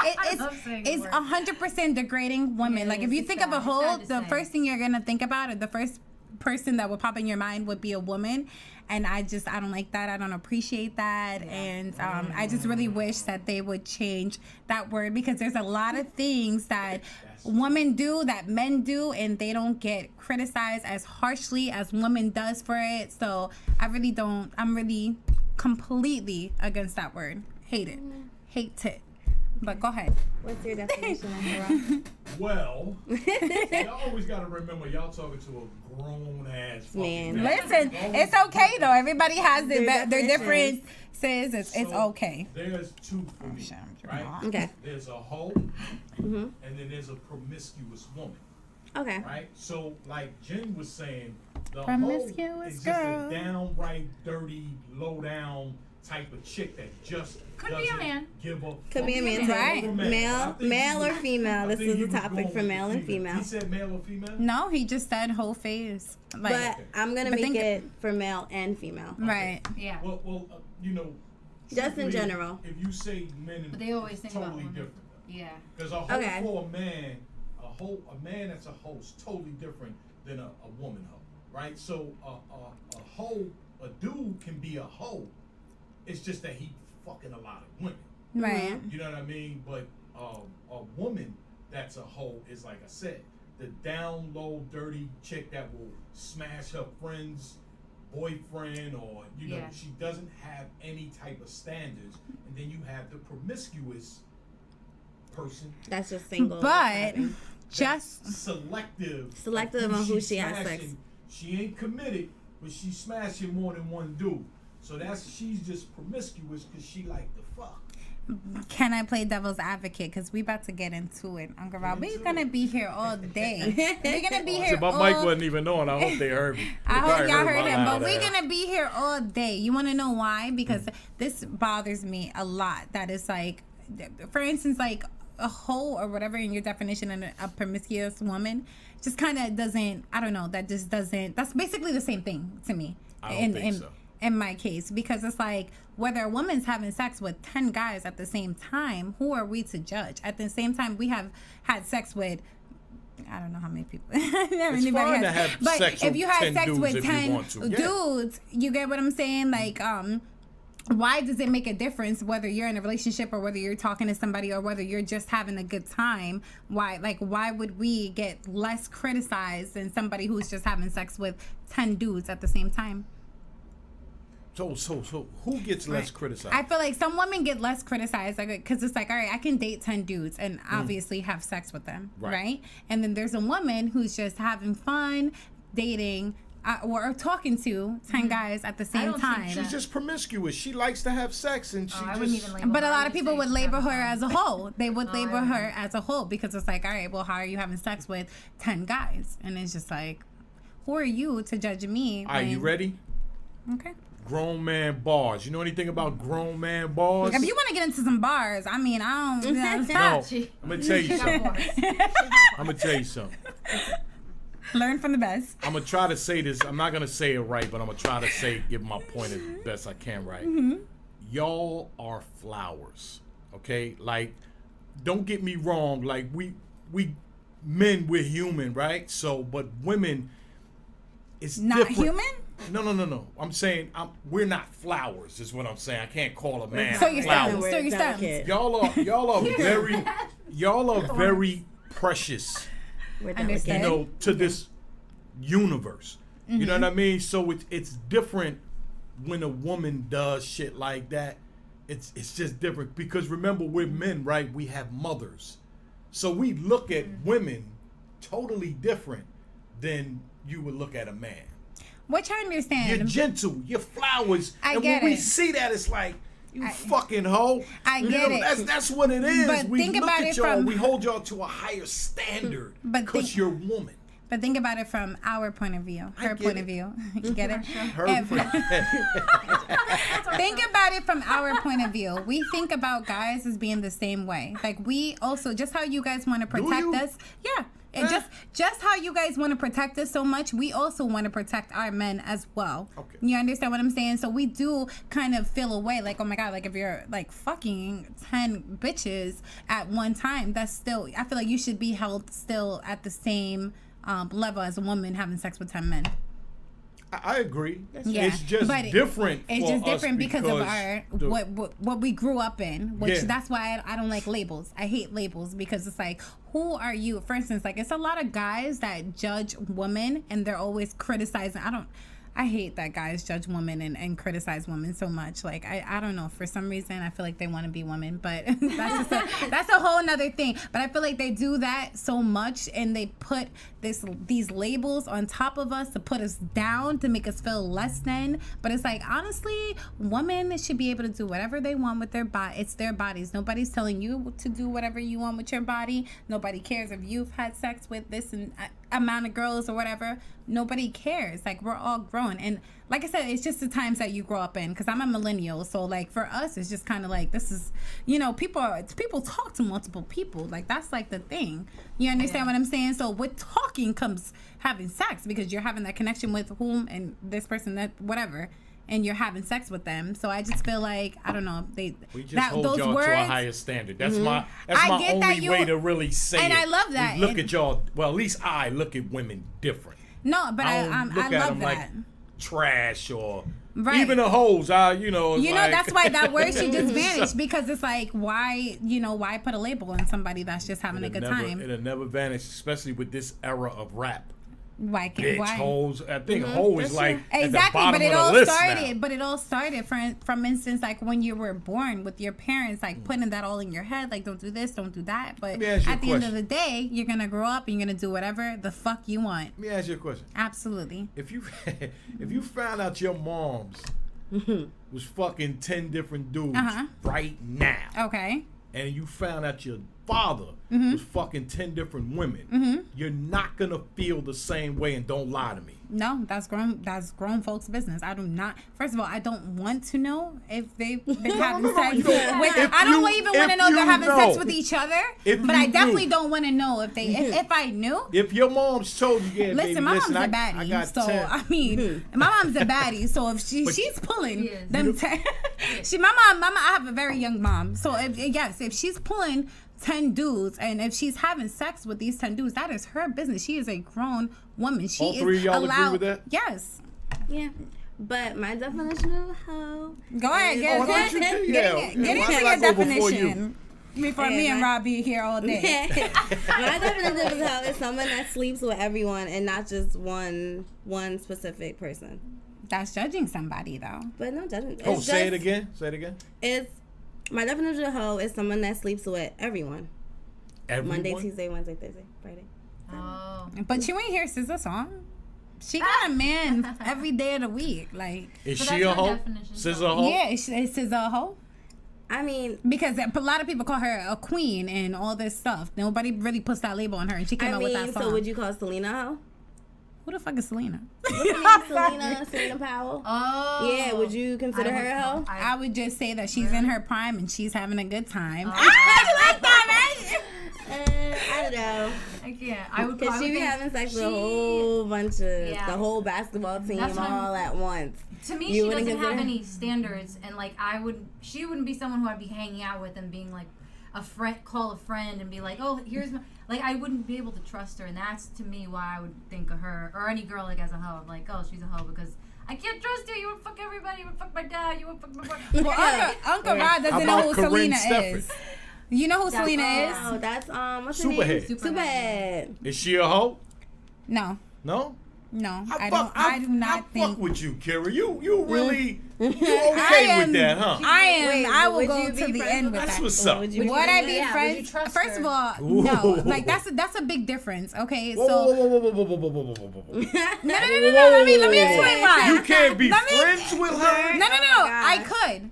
it's 100% degrading women. Like, if you think of a whole, the first thing you're gonna think about, or the first person that would pop in your mind would be a woman, and I don't like that. I don't appreciate that, and I just really wish that they would change that word, because there's a lot of things that women do that men do, and they don't get criticized as harshly as women does for it. So I'm really completely against that word. Hate it. But go ahead. What's your definition? Well, y'all always got to remember, y'all talking to a grown ass Man. Listen, it's okay though. Everybody has their differences. It's okay. There's two for me, right? Okay. There's a hoe, and then there's a promiscuous woman. Okay. Right? So, like Jen was saying, the hoe Promiscuous is just girl. a downright dirty, low down type of chick that just Could be a doesn't man. give a Could be a man Right. too. But I think Male or he- female. I This think is he a was topic going for with male the and female. He said male or female? No, he just said Hoe Phase. Like, But I'm gonna But make think- it for male and female. right. Yeah. Well, you know. Just in simply, general. If you say men and But they always think about totally women. different. Yeah. Because a hoe Okay. for a man that's a hoe is totally different than a woman hoe, right? So a hoe, a dude can be a hoe. It's just that he fucking a lot of women. Right. You know what I mean? But a woman that's a hoe is, like I said, the down low, dirty chick that will smash her friend's boyfriend, or Yeah. she doesn't have any type of standards. And then you have the promiscuous person, That's just single. But just selective on who she has smashing. sex. She ain't committed, but she's smashing more than one dude. So she's just promiscuous because she like the fuck. can I play devil's advocate? Because we about to get into it, Uncle Rob. Get We're into gonna it. be here all day. We're gonna be here. Shit, my all mic wasn't even on. I hope they heard me. I hope Probably y'all heard my him, but loud we're ass. gonna be here all day. You want to know why? Because this bothers me a lot. That is like, for instance, like a hoe or whatever in your definition of a promiscuous woman, just kind of doesn't. I don't know. That just doesn't. That's basically the same thing to me. I don't think so. In my case, because it's like whether a woman's having sex with 10 guys at the same time, who are we to judge? At the same time, we have had sex with, I don't know how many people. It's fine to have but sex if with you had 10 sex dudes with if you 10 want to. Yeah. dudes, you get what I'm saying? Like, why does it make a difference whether you're in a relationship or whether you're talking to somebody or whether you're just having a good time? Why would we get less criticized than somebody who's just having sex with 10 dudes at the same time? So who gets less criticized? I feel like some women get less criticized because it's like, all right, I can date 10 dudes and obviously have sex with them, right? And then there's a woman who's just having fun dating or talking to 10 guys at the same don't think time. She's just promiscuous. She likes to have sex, and she I just. wouldn't even label But a her. lot I of would people say would she's label her having as a fun. hoe. They would label I her as a hoe because it's like, all right, well, how are you having sex with 10 guys? And it's just like, who are you to judge me? Are you ready? Okay. Grown man bars. You know anything about grown man bars? If you want to get into some bars, I mean, I don't. No, She- I'm gonna tell you she got something. bars. I'm gonna tell you something. Learn from the best. I'm gonna try to say this. I'm not gonna say it right, but I'm gonna try to give my point as best I can right. Y'all are flowers, okay? Like, don't get me wrong. Like, we men, we're human, right? So, but women, it's Not different. human? No. I'm saying we're not flowers. Is what I'm saying. I can't call a man So you're flowers. stems. So you're stems. delicate. Y'all are very precious. We're Understand. You know, to this universe. You know what I mean? So it's different when a woman does shit like that. It's just different because remember, we're men, right? We have mothers, so we look at women totally different than you would look at a man. Which I understand. You're gentle, you're flowers, I and get when we it. see that, it's like. You fucking hoe. I You get know, it. That's what it is. But We think look about at it y'all. from- We hold y'all to a higher standard But because think- you're a woman. But think about it from our point of view, her get point it. of view. You get it? Her If- friend. Think about it from our point of view. We think about guys as being the same way. Like we also, just how you guys want to protect you? us. Yeah. And just how you guys want to protect us so much, we also want to protect our men as well. Okay. You understand what I'm saying? So we do kind of feel away like, oh my God, like if you're like fucking 10 bitches at one time, that's still, I feel like you should be held still at the same level as a woman having sex with 10 men. I agree. Yeah, It's just but different. It's for just us different because of our the- what we grew up in, which Yeah. that's why I don't like labels. I hate labels because it's like, who are you? For instance, like it's a lot of guys that judge women and they're always criticizing. I hate that guys judge women and criticize women so much. Like I don't know, for some reason I feel like they want to be women, but that's a whole nother thing. But I feel like they do that so much and they put these labels on top of us to put us down, to make us feel less than. But it's like, honestly, women should be able to do whatever they want with their body. It's their bodies. Nobody's telling you to do whatever you want with your body. Nobody cares if you've had sex with this and amount of girls or whatever, nobody cares. Like, we're all grown. And like I said, it's just the times that you grow up in, because I'm a millennial. So, like, for us, it's just kind of like, this is, you know, people talk to multiple people. Like, that's like the thing. You understand what I'm saying? So with talking comes having sex, because you're having that connection with whom and this person, that whatever, and you're having sex with them. So I just feel like, I don't know, we just hold y'all to a higher standard. That's my only way to really say and it. I love that. Look at y'all. Well, at least I look at women different. No, but I look love at them that. like trash or Right. even the hoes. You know, that's why that word should just vanish, because it's like, why put a label on somebody that's just having a good time? It'll never vanish, especially with this era of rap. Why can't Bitch, hoes. I think hoe is like exactly, at the bottom but it of the all list started. now. But it all started from instance, like when you were born with your parents, like putting that all in your head, like don't do this, don't do that. But at the end of the day, you're gonna grow up and you're gonna do whatever the fuck you want. Let me ask you a question. Absolutely. If you found out your mom's was fucking 10 different dudes right now, okay, and you found out your father was fucking 10 different women, you're not gonna feel the same way, and don't lie to me. No, that's grown folks' business. I do not. First of all, I don't want to know if they've been having sex with. I don't even want to know if they're having sex with each other. But I definitely don't want to know if they. If I knew. If your mom's told you, yeah, listen, baby, my mom's a I baddie, got so 10. I mean, my mom's a baddie. So if she's pulling them, my mom, I have a very young mom. So if she's pulling 10 dudes, and if she's having sex with these 10 dudes, that is her business. She is a grown woman. She All three of y'all agree with that? Yes. Yeah. But my definition of hoe. Go ahead, get into your definition. Before me and Robbie here all day. My definition of hoe is someone that sleeps with everyone and not just one specific person. That's judging somebody, though. But no judging. Say it again. My definition of hoe is someone that sleeps with everyone. Everyone? Monday, Tuesday, Wednesday, Thursday, Friday. Oh. But you ain't hear SZA song. She got a man every day of the week. Like, is she a hoe? SZA a hoe? Yeah, is SZA a hoe? I mean, because a lot of people call her a queen and all this stuff. Nobody really puts that label on her, and she came out with that song. So would you call Selena a hoe? Who the fuck is Selena? Selena Powell. Oh. Yeah, would you consider her a hoe? I would just say that she's in her prime and she's having a good time. You like that, right? I don't know. I can't. I would. Because she be having sex with a whole bunch of the whole basketball team all at once. To me, she doesn't have any standards, and like she wouldn't be someone who I'd be hanging out with and being like call a friend and be like, oh, here's my, like, I wouldn't be able to trust her, and that's to me why I would think of her or any girl like as a hoe. I'm like, oh, she's a hoe because I can't trust you. You would fuck everybody. You would fuck my dad. You would fuck my boyfriend. Well, Uncle Rod doesn't know who Selena is. You know who Selena is? Oh, that's what's her name? Superhead. Is she a hoe? No. No? No, I do not think. Fuck with you, Kira. You really you okay with that, huh? I am. Wait, I will go to the end with that. That's what's up. Would I be friends? First of all, no. Like that's a big difference. Okay, so no. Let me explain why. You can't be friends with her. No. I could.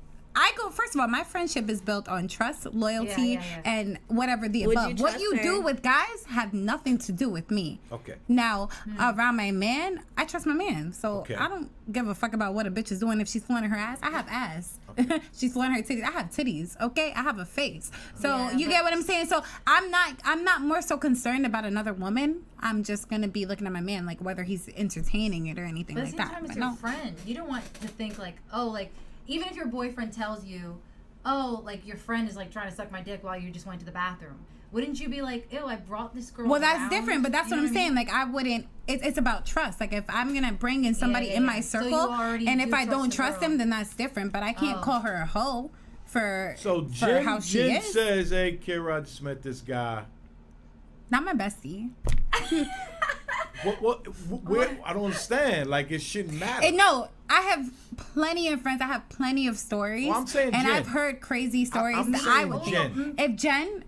First of all, my friendship is built on trust, loyalty, and whatever the above. What you do with guys have nothing to do with me. Okay. Now, around my man, I trust my man. So I don't give a fuck about what a bitch is doing if she's flaunting her ass. I have ass. Okay. She's flaunting her titties. I have titties. Okay. I have a face. So you get what I'm saying? So I'm not more so concerned about another woman. I'm just going to be looking at my man, like whether he's entertaining it or anything like that. But it's your friend. You don't want to think like, oh, like, even if your boyfriend tells you, oh, like your friend is like trying to suck my dick while you just went to the bathroom, wouldn't you be like, ew, I brought this girl? Well, that's different, but that's what I'm saying. Like, I wouldn't. It's about trust. Like, if I'm gonna bring in somebody in my circle, and if I don't trust them, then that's different. But I can't call her a hoe for how she Jen is. says, "Hey, Kira, I just met this guy. Not my bestie." What? I don't understand. Like, it shouldn't matter. No, I have plenty of friends. I have plenty of stories. Well, I'm saying and Jen. I've heard crazy stories I'm that saying I would Jen. If Jen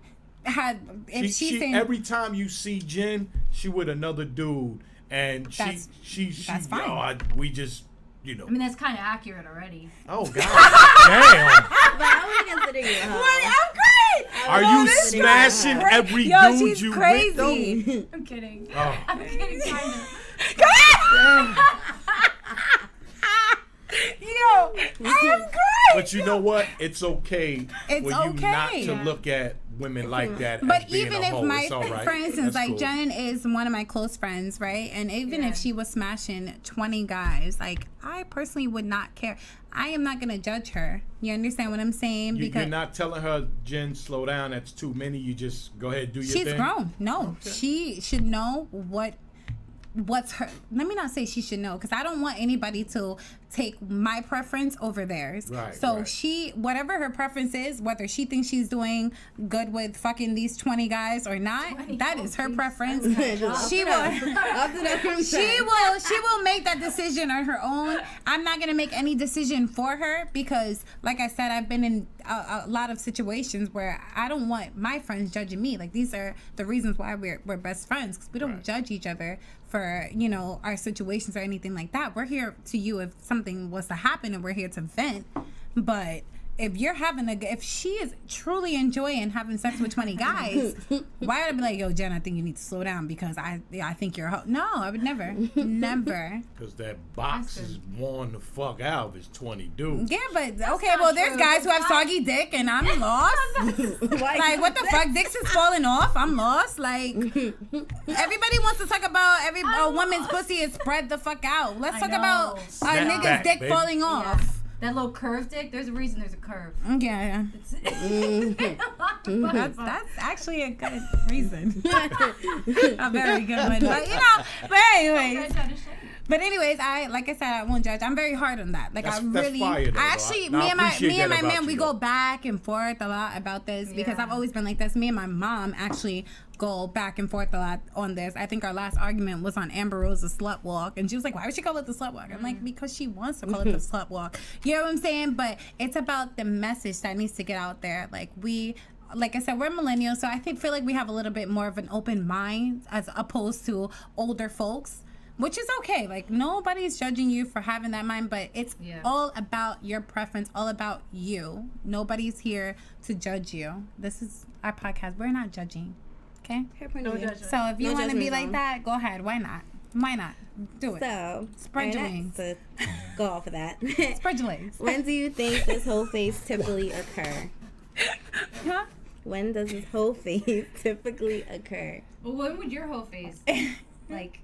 had, if she's saying, every time you see Jen, she with another dude, and that's I fine. we just, you know. I mean, that's kind of accurate already. Oh God, damn. But I would consider you a hoe. I'm great. Are you smashing every Yo, dude she's you crazy. with? I'm kidding. Oh. I'm kidding, kind of. Yo, I'm crazy. But you know what? It's okay It's for you not okay. to look at women like that. But as being even a if hoe. my, It's all right. for instance, That's like cool. Jen is one of my close friends, right? And even if she was smashing 20 guys, like I personally would not care. I am not gonna judge her. You understand what I'm saying? You're not telling her, Jen, slow down. That's too many. You just go ahead and do your thing. she's grown. No, she should know what's her. Let me not say she should know, because I don't want anybody to take my preference over theirs. Right, so right. she, whatever her preference is, whether she thinks she's doing good with fucking these 20 guys or not, that is her preference. She will make that decision on her own. I'm not gonna make any decision for her, because like I said, I've been in a lot of situations where I don't want my friends judging me. Like, these are the reasons why we're best friends, because we don't judge each other for, you know, our situations or anything like that. We're here to you if something was to happen, and we're here to vent. But if you're if she is truly enjoying having sex with 20 guys, why would I be like, yo, Jen, I think you need to slow down because I think you're a No, I would never. Because that box is worn the fuck out if it's 20 dudes. Yeah, but okay, well, there's guys who have soggy dick, and I'm lost. Like, what the fuck? Dicks is falling off. I'm lost. Like, everybody wants to talk about a woman's pussy is spread the fuck out. Let's talk about a Snap nigga's back, dick baby. falling off. That little curved dick, there's a reason there's a curve. Yeah. That's actually a good reason. A very good one. But, you know, but anyways, like I said, I won't judge. I'm very hard on that. Like, That's really, fire, though, I actually, though. me and my about man, you, we though. go back and forth a lot about this, because I've always been like this. Me and my mom actually go back and forth a lot on this. I think our last argument was on Amber Rose's slut walk, and she was like, why would she call it the slut walk? I'm like, because she wants to call it the slut walk. You know what I'm saying? But it's about the message that needs to get out there. Like I said, we're millennials, so I feel like we have a little bit more of an open mind as opposed to older folks, which is okay. Like, nobody's judging you for having that mind, but it's all about your preference, all about you. Nobody's here to judge you. This is our podcast. We're not judging. Okay? No judgment. So if you No want to be judgment like zone. that, go ahead. Why not? Why not? Do it. So, Spread your right wings. next to go off of that. Spread your legs. When do you think this whole phase typically occur? Huh? When does this whole phase typically occur? Well, when would your hoe phase? Like,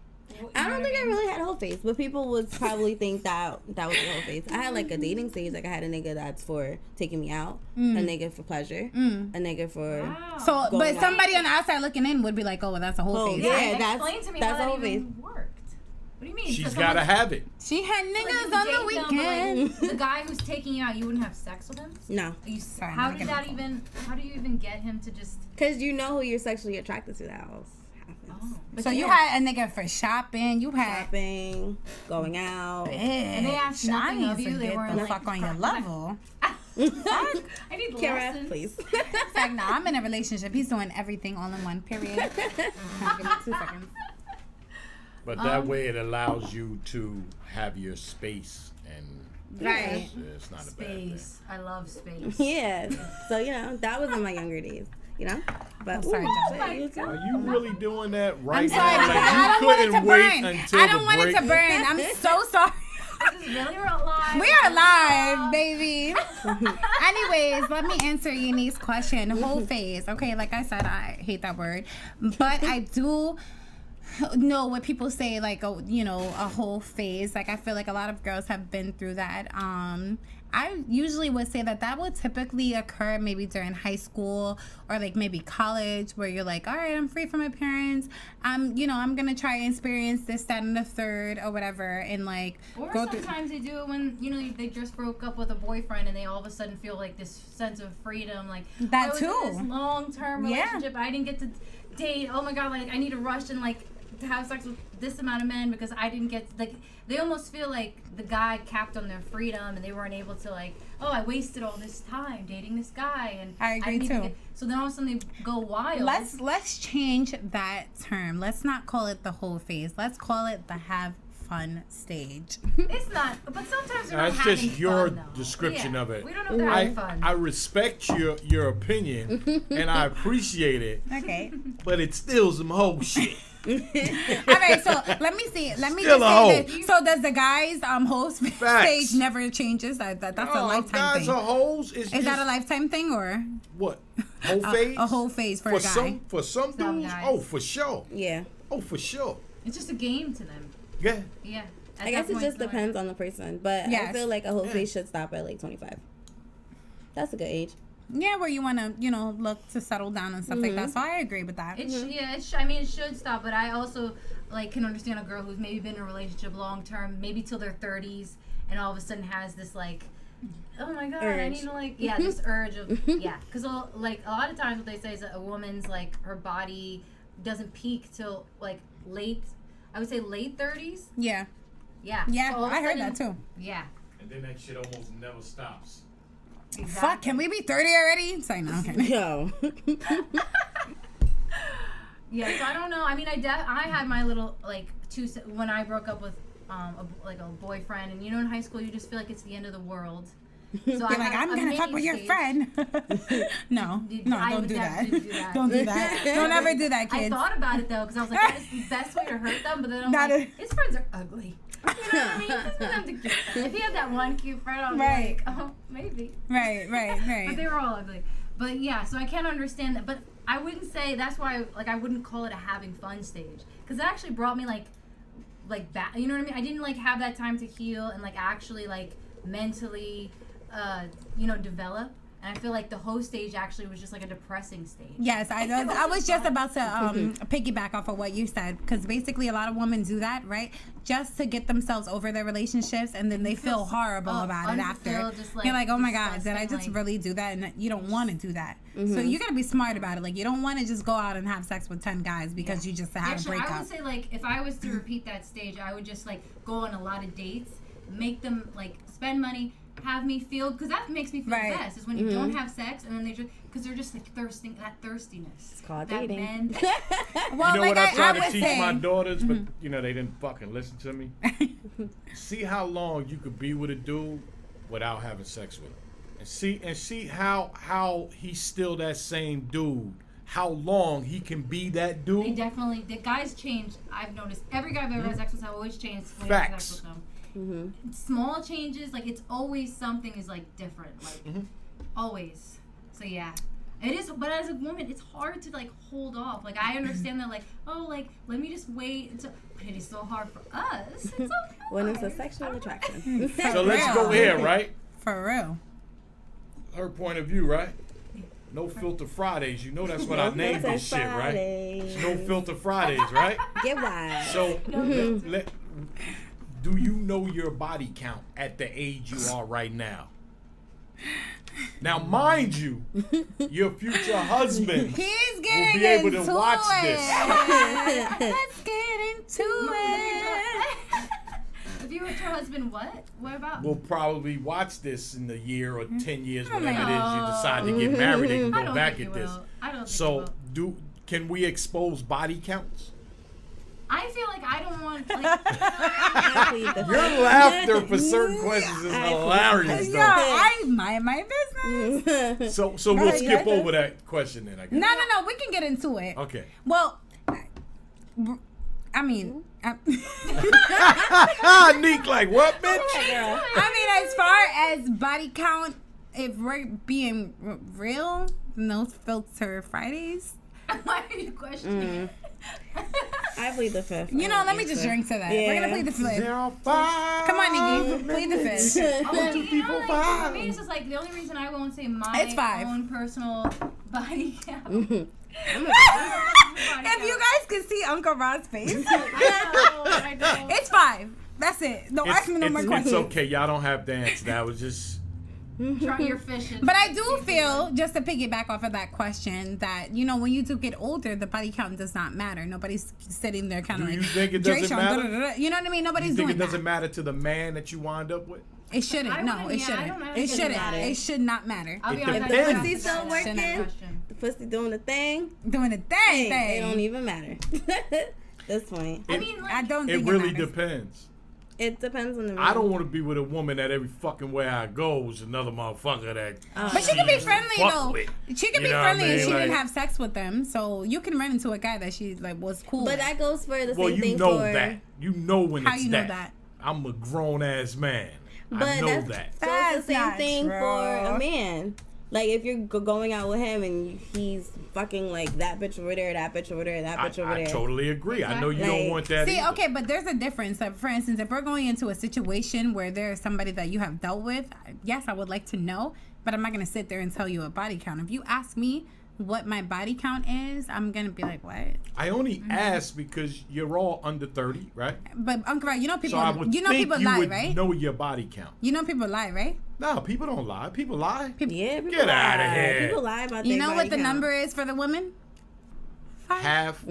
I don't think I really had a whole phase, but people would probably think that was a whole phase. I had like a dating stage. Like, I had a nigga that's for taking me out, a nigga for pleasure, a nigga for. Wow. So, but Going somebody on the outside looking in would be like, oh, well, that's a whole phase. yeah, Explain to me that's how a whole that phase. even worked. What do you mean? She's So got to someone- have it. She had like, niggas you on date the them, but, weekend. like, the guy who's taking you out, you wouldn't have sex with him? No, Sorry, How I'm did not that gonna even? How do you even get him to just? because you know who you're sexually attracted to. That else happens. But So you yeah. had a nigga for shopping. You had. Shopping, going out. And they asked I nothing need of to you. They get weren't the like, fuck on your level. I need Kara, lessons. please. It's like, nah, I'm in a relationship. He's doing everything all in one, period. Give me 2 seconds. But that way it allows you to have your space, and Right. it's not a bad thing. Space. I love space. Yeah. So, you know, that was in my younger days, you know? But sorry, ooh, Jen. shit, you too. Are you really doing that right I'm sorry, now? because I don't want it to burn. until I don't the want it break. to burn. I'm so sorry. This is really real live. We are live, baby. Anyways, let me answer Unique's question. Hoe phase. Okay, like I said, I hate that word. But I do know what people say, like, oh, you know, a whole phase. Like, I feel like a lot of girls have been through that. I usually would say that would typically occur maybe during high school or like maybe college, where you're like, all right, I'm free from my parents. I'm gonna try and experience this, that, and the third or whatever, and like Or go through. sometimes they do it when, you know, they just broke up with a boyfriend and they all of a sudden feel like this sense of freedom. Like, That I was too. in this long-term Yeah. relationship. I didn't get to date. Oh my God, like I need to rush and like to have sex with this amount of men because I didn't get, like, they almost feel like the guy capped on their freedom and they weren't able to, like, oh, I wasted all this time dating this guy. And I agree, didn't even too. so then all of a sudden they go wild. Let's change that term. Let's not call it the whole phase. Let's call it the have fun stage. It's not, but sometimes they're not That's having just your fun, though. description Yeah, of it. We don't know if they're having fun. I respect your opinion and I appreciate it, Okay. but it's still some whole shit. All right, so let me see. Let me Still just a say hoe. this. So does the guys host Facts. stage never changes? That's a lifetime guys thing. are hoes. It's Is that just- a lifetime thing or what? Hoe phase? a whole phase for a guy? For some Some dudes, guys. oh for sure. Yeah. Oh for sure. It's just a game to them. Yeah. Yeah. At I that guess it point, just they're like- depends on the person, but I Yes. feel like a whole phase should stop at like 25. That's a good age. Yeah, where you want to, look to settle down and stuff like that. So I agree with that. I mean, it should stop, but I also can understand a girl who's maybe been in a relationship long term, maybe till their 30s, and all of a sudden has this oh my god, I Urge. need to this urge of because a lot of times what they say is that a woman's her body doesn't peak till late, I would say late 30s. Yeah. Yeah. Yeah, So all of a I heard sudden- that too. Yeah. And then that shit almost never stops. Exactly. Fuck, can we be 30 already? It's like, no, okay. Yo. Yeah, so I don't know. I mean, I had my little when I broke up with a boyfriend, and in high school you just feel like it's the end of the world. So You're like, I'm gonna fuck with your friend. No, I don't would do that. definitely do that. Don't do that. Don't ever do that, I kids. thought about it though, because I was like, that is the best way to hurt them. But then I'm Not like, his friends are ugly. You know what I mean? Just want them to get, if he had that one cute friend, I'd be like, oh, maybe. Right. But they were all ugly. But yeah, so I can't understand that. But I wouldn't say that's why. I wouldn't call it a having fun stage, because it actually brought me back. You know what I mean? I didn't have that time to heal and actually mentally, develop. And I feel like the host stage actually was just a depressing stage. Yes, I was just about to piggyback off of what you said, because basically a lot of women do that, right? Just to get themselves over their relationships, and then they feel horrible about it after. You're like, oh my God, did I just really do that? And you don't want to do that. So you got to be smart about it. You don't want to just go out and have sex with 10 guys because you just had a breakup. I would say if I was to repeat that stage, I would just go on a lot of dates, make them spend money, have me feel, because that makes me feel best is when you don't have sex and then they're just thirsting, that thirstiness. It's called that dating. Men, Well, You know what I try to would teach say, my daughters, but they didn't fucking listen to me. See how long you could be with a dude without having sex with him, and see how he's still that same dude. How long he can be that dude. the guys change. I've noticed every guy I've ever had sex with, I've always changed when I have Facts. sex with them. Small changes, it's always something is different, always. So yeah, it is. But as a woman, it's hard to hold off. I understand that let me just wait until. But it is so hard for us. It's so hard. When it's a sexual attraction. So let's go here, right? For real. Her point of view, right? No filter Fridays. You know that's what I named this shit, right? Fridays. No filter Fridays, right? Get wild. So do you know your body count at the age you are right now? Now, mind you, your future husband He's will getting be able to into watch it. this. Let's get into it. If you were your husband, what? What about? Will probably watch this in a year or 10 years, whatever it is you God. decide to get married and I go don't back think at he this. will. I don't think he So, will. can we expose body counts? I feel like I don't want. Your laughter for certain questions is hilarious, Yo, though. I mind my business. So we'll skip over that question then, I guess. No, we can get into it. Okay. Well, I mean, Neek, like what, bitch? I mean, as far as body count, if we're being real, no filter Fridays. Why are you questioning? I plead the fifth. Let me just drink to that. We're gonna play the fifth. 05. Come on, Nikki, play the fifth. Oh, Two people, for five. me, it's just the only reason I won't say my It's 5. own personal body count. If you guys could see Uncle Rod's face, I know. it's 5. That's it. Don't ask me no more It's questions. okay. Y'all don't have to answer. That was just. Try your fishing. But I do feel, just to piggyback off of that question, that, when you do get older, the body count does not matter. Nobody's sitting there kind of Do like, you think it doesn't matter? You know what I mean? Nobody's You think doing it doesn't that. matter to the man that you wind up with? It shouldn't. I No, wouldn't- it yeah, I shouldn't. don't know. It It shouldn't. shouldn't It should not matter. I'll be It honest. depends. I don't Pussy's still answer that working. question. The pussy doing the thing. Doing the Hey, thing. it don't even matter. This point. I mean, I don't It think really matters. depends. It depends on the man. I don't want to be with a woman that every fucking way I go is another motherfucker that. But she can be friendly fuck though. with. She can You be know what I friendly and mean? she Like- didn't have sex with them. So you can run into a guy that she like was cool. But with. that goes for the Well, same you thing know for. that. You know when How it's you know that. that? I'm a grown ass man. But I know that's, that. So That's it's the same not thing true. for a man. Like if you're going out with him and he's fucking like that bitch over there, that bitch over there, that bitch over I there. totally agree. I know you Like- don't want that. See, either. okay, but there's a difference. Like, for instance, if we're going into a situation where there's somebody that you have dealt with, yes, I would like to know, but I'm not going to sit there and tell you a body count. If you ask me what my body count is, I'm going to be like, what? I only ask because you're all under 30, right? But, Uncle Rod, you know So people, I would you know think people you lie, would right? know your body count. You know people lie, right? No, people don't lie. People lie. Yeah, people Get lie. outta here. People lie about You their know body what the count. number is for the women? 5. Half.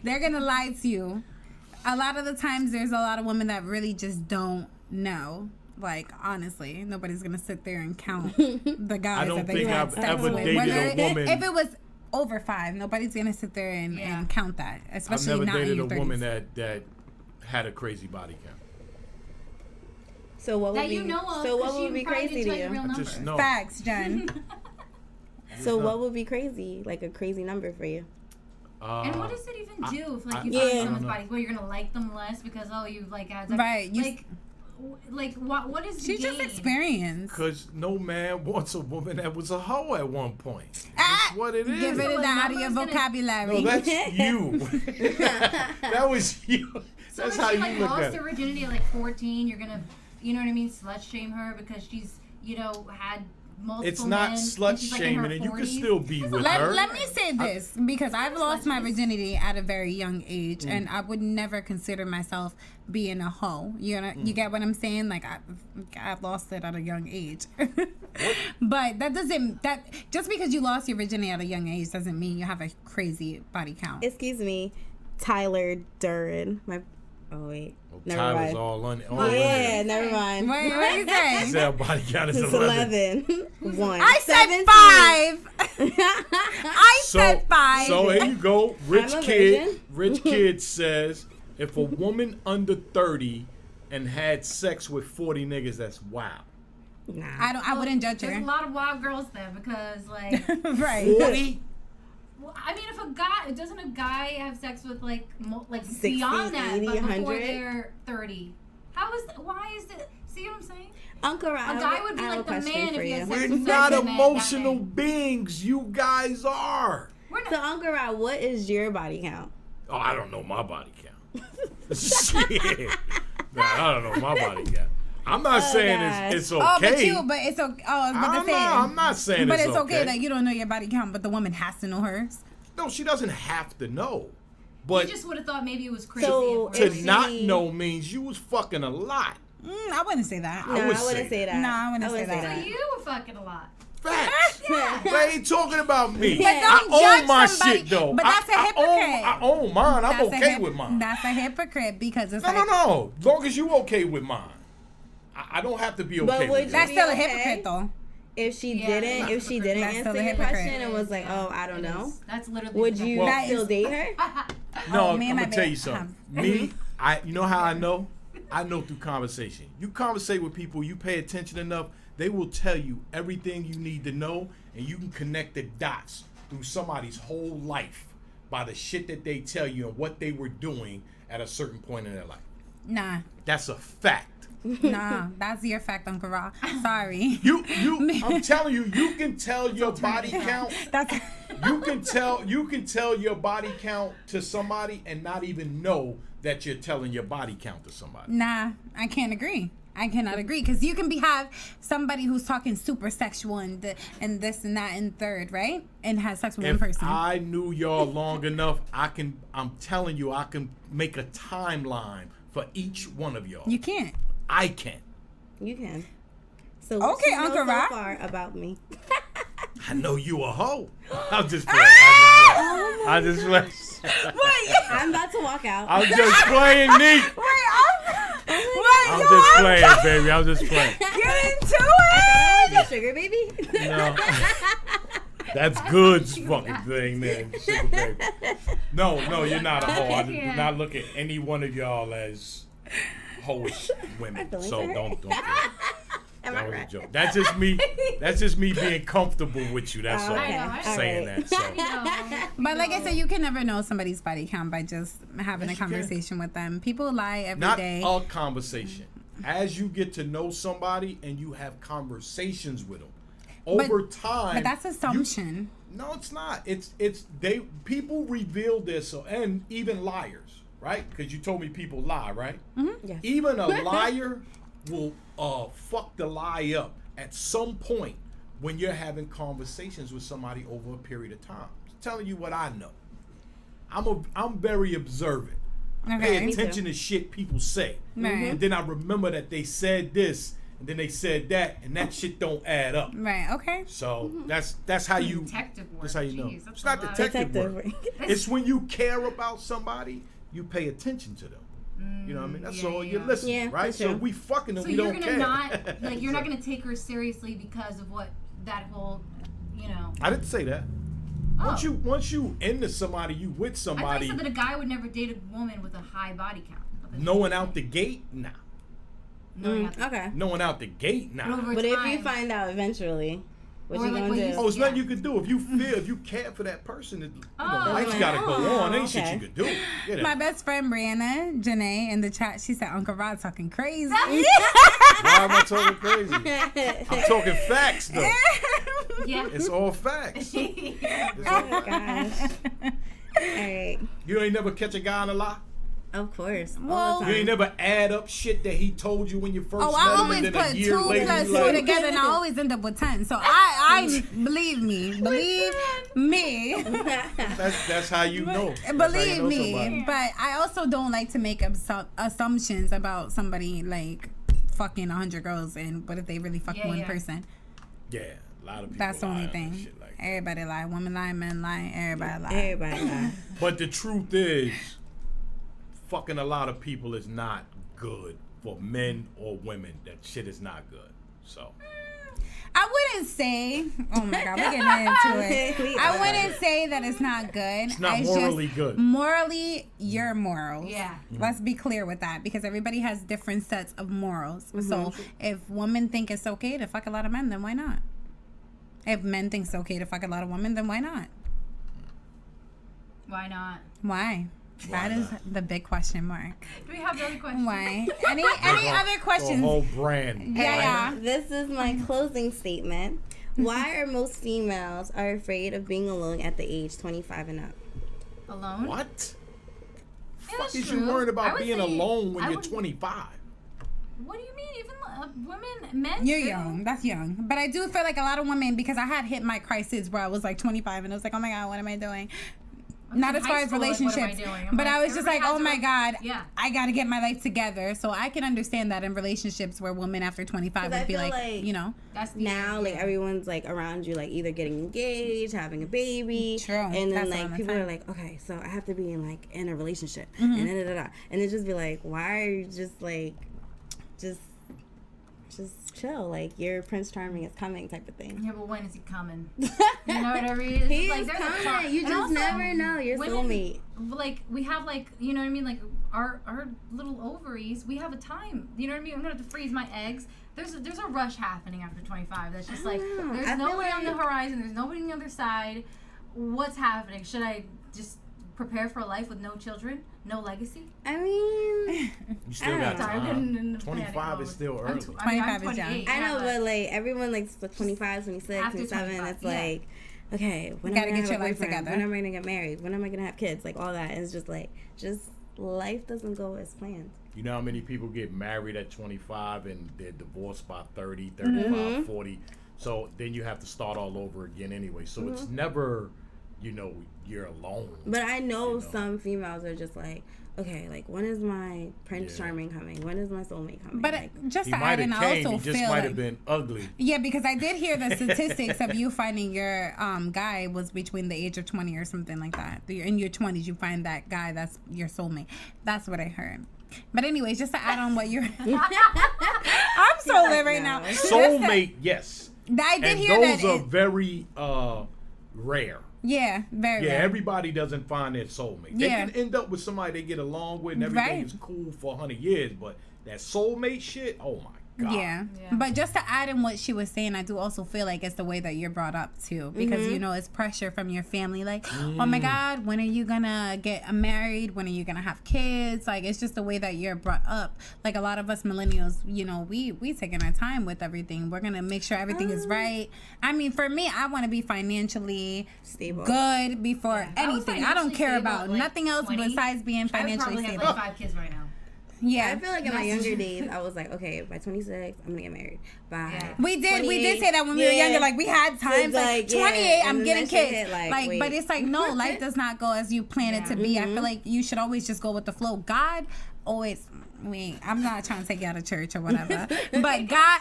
They're going to lie to you. A lot of the times there's a lot of women that really just don't know. Like, honestly, nobody's going to sit there and count the guys I don't that they think had I've sex ever with. dated Whether- a woman. If it was over 5, nobody's going to sit there and count that, I've especially never not in dated your a 30s. woman that had a crazy body count. So what would That be? you know of. So what 'cause she would be probably crazy didn't to tell your you? real I just number. know. Facts, Jen. So what would be crazy? Like a crazy number for you? And what does it even do if like you Yeah. find I someone's don't know. body? Well, you're gonna like them less because you've like had sex. Right, you- like what is the She's just gain? experienced. Because no man wants a woman that was a hoe at one point. Ah, That's what it is. Get rid So of a that out of your number's gonna- vocabulary. No, that's you. That was you. So That's if how she you like look lost at her it. virginity at like 14, you're gonna, you know what I mean, slut shame her because she's, had multiple It's not men, slut and she's, like, in her shaming, and you can 40s. still be with her. Let me say this because I've lost my virginity at a very young age, and I would never consider myself being a hoe. You know, you get what I'm saying? Like I've lost it at a young age, but that just because you lost your virginity at a young age doesn't mean you have a crazy body count. Excuse me, Tyler Duran. Oh wait, never Tyler's mind. all on. Yeah, never mind. Wait, what are you saying? His body count is It's 11. 11. 1. I said 17. 5. I said 5. So here you go. Rich I'm a kid. virgin. Rich kid says if a woman under 30 and had sex with 40 niggas, that's wild. Nah. I wouldn't judge There's a her. lot of wild girls there because like, Right. 40? well, I mean, if a guy doesn't a guy have sex with like 60, beyond that, 80, but before 100? they're 30? How is that? Why is it? See what I'm saying? Uncle Rob, A guy would be I have like a the question man for if he you. has We're sex with not that man, emotional that man. beings. You guys are. We're not. So Uncle Rob, what is your body count? Oh, I don't know my body count. Shit. Nah, I don't know my body count. I'm not saying gosh. it's Oh, but okay. it's okay. Oh, I was about to say. I'm not saying But it's it's okay okay. that you don't know your body count, but the woman has to know hers. No, she doesn't have to know. You But just would have thought maybe it was crazy. So, if to we're- if not she- know means you was fucking a lot. I wouldn't say that. No, would I wouldn't say say that. No, I wouldn't say So that. you were fucking a lot. Facts. They ain't talking about me. But I don't own judge my somebody. shit though. But that's a hypocrite. I own mine. I'm That's a okay hip- with mine. That's a hypocrite because it's No, like no. As long as you okay with mine. I don't have to be But okay would with you- that's it. still a Okay. hypocrite though. If she Yeah, didn't that's answer That's still a your hypocrite. question and was like, oh, I don't It know, is. That's literally. would the you That still is- date her? No, me I'm and my gonna tell you babe something. have- Me, you know how I know? I know through conversation. You conversate with people, you pay attention enough, they will tell you everything you need to know, and you can connect the dots through somebody's whole life by the shit that they tell you and what they were doing at a certain point in their life. Nah, That's a fact. nah, that's your fact, Uncle Ra. Sorry. I'm telling you, you can tell your body count. That's You can tell your body count to somebody and not even know that you're telling your body count to somebody. nah. I can't agree. I cannot agree because you can have somebody who's talking super sexual and this and that and third, right? And has sex with one If person. I knew y'all long enough, I'm telling you, I can make a timeline for each one of y'all. You can't. I can. You can. So what Okay, you know Uncle so Rock. far about me? I know you a hoe. I'm just playing. I just playing. Wait, I'm about to walk out. I'm just playing, Neek. I'm just playing, baby. I'm just playing. Get into Oh, it. the sugar baby. No. That's Good's fucking thing, man. Sugar baby. No, you're not a hoe. I do not look at any one of y'all as hoish women. So don't. That was a joke. That's just me being comfortable with you. That's all. I know. Saying that. So. But like I said, you can never know somebody's body count by just having a conversation with them. People lie every day. Not a conversation. As you get to know somebody and you have conversations with them over time. But that's assumption. No, it's not. It's people reveal this, and even liars, right? Because you told me people lie, right? Mm-hmm. Yes. Even a liar will fuck the lie up at some point when you're having conversations with somebody over a period of time. I'm telling you what I know. I'm very observant. Okay. Pay attention to shit people say, Right. and then I remember that they said this, and then they said that, and that shit don't add up. Right. Okay. So that's how you. Detective work. That's how you know. Jeez, that's It's not a lot. detective work. It's when you care about somebody, you pay attention to them. You know what I mean? That's all. You're listening, Yeah, right? that's So true. we fucking them. So We you're don't gonna care. not like you're not gonna take her seriously because of what that whole, you know. I didn't say that. Oh. Once you into somebody, you with I thought somebody. you said that a guy would never date a woman with a high body count. Knowing out the gate, nah. Okay. Knowing out the gate, nah. But over But if time, you find out eventually, what Or you like gonna what you do? Oh, it's Yeah. nothing you can do. If you care for that person, life's like, gotta go on. Ain't shit okay. you could do. Get it. My best friend Brianna Janae in the chat, she said Uncle Rod talking crazy. Why am I talking crazy? I'm talking facts though. yeah. It's all facts. It's all Oh facts. gosh. All right. You ain't never catch a guy in a lie? Of course. Well- All the You ain't time. never add up shit that he told you when you first Oh, met I him, always and then a put year 2 later plus you 2 like, together, and I always end up with 10. So I believe me. Believe me. That's how you know. That's how you Believe know me. somebody. But I also don't like to make assumptions about somebody like fucking 100 girls and what if they really fuck Yeah, one yeah. person. Yeah, a lot of people. That's the lie only on thing. shit like that. Everybody lie. Women lie, men lie, everybody lie. Everybody lie. But the truth is, fucking a lot of people is not good for men or women. That shit is not good. So I wouldn't say, oh my God, we're getting into it. We I are. wouldn't say that it's not good. it's not It's morally just good. Morally, your morals. Yeah. Let's be clear with that because everybody has different sets of morals. So if women think it's okay to fuck a lot of men, then why not? If men think it's okay to fuck a lot of women, then why not? Why not? Why? That is the big question mark. Do we have other questions? Why? Any other The questions? whole brand. Yeah. This is my closing statement. Why are most females are afraid of being alone at the age 25 and up? Alone? What? Yeah, Fuck that's is true. you worried I about would being say- alone when I you're would- 25? What do you mean? Even women, men? You're too? young. That's young. But I do feel like a lot of women, because I had hit my crisis where I was like 25 and I was like, oh my God, what am I doing? Not in as far high as school, like, what am I relationships, doing? I'm but like, I was just like, everybody oh has my their- God, Yeah. I got to get my life together. So I can understand that in relationships where women after 25 'Cause I would be feel like, like you know. That's the Now, like yeah. everyone's like around you, like either getting engaged, having a baby, True. and then That's like around the people time. are like, okay, so I have to be in a relationship, and and it just be like, why are you just like, just chill, like your Prince Charming is coming type of thing. Yeah, but when is he coming? You know what I mean? It's He's like, there's a coming. clock. You And just also, never know your women, soulmate. Like we have like you know what I mean, like our little ovaries. We have a time. You know what I mean? I'm gonna have to freeze my eggs. There's a rush happening after 25. That's just like know. there's I feel nobody on the like- horizon. There's nobody on the other side. What's happening? Should I just prepare for a life with no children, no legacy? I mean, You still I got don't know. Sorry, I've been in time. the 25 panic is mode. still I'm early. tw- I mean, I'm 25 is young. 28, I know, yeah, but like everyone like 25, 26, After 27. 25, It's yeah. like, okay, when Gotta am I get gonna your have a life boyfriend? together. When am I gonna get married? When am I gonna have kids? Like all that. It's just like, life doesn't go as planned. You know how many people get married at 25 and they're divorced by 30, 35, 40. So then you have to start all over again anyway. So it's never, you're alone. But I know, You know. some females are just like, okay, like when is my Prince Yeah. Charming coming? When is my soulmate coming? But like, just He to might add in, have I came, also he just feel might like, have been ugly. yeah, because I did hear the statistics of you finding your guy was between the age of 20 or something like that. In your 20s, you find that guy that's your soulmate. That's what I heard. But anyways, just to add on what you're... I'm so lit right now. Soulmate, yes. I did And hear those that. are very rare. Yeah, very Yeah, rare. everybody doesn't find their soulmate. They Yeah. can end up with somebody they get along with and everything is cool for 100 years, but that soulmate shit, oh my God. Yeah. But just to add in what she was saying, I do also feel like it's the way that you're brought up too, because you know it's pressure from your family. Like, oh my God, when are you gonna get married? When are you gonna have kids? Like, it's just the way that you're brought up. Like a lot of us millennials, you know, we taking our time with everything. We're gonna make sure everything is right. I mean, for me, I want to be financially Stable. good before anything. I don't care financially about stable at, like, nothing else 20. besides being I would financially probably stable. have like 5 kids right now. Yeah. I feel like in my younger days, I was like, okay, by 26, I'm gonna get married. By We did 28, say that when we were younger, like we had times like 28, I'm getting kids. Like, wait. but it's like no, life does not go as you plan it to be. I feel like you should always just go with the flow. God always. I'm not trying to take you out of church or whatever, but God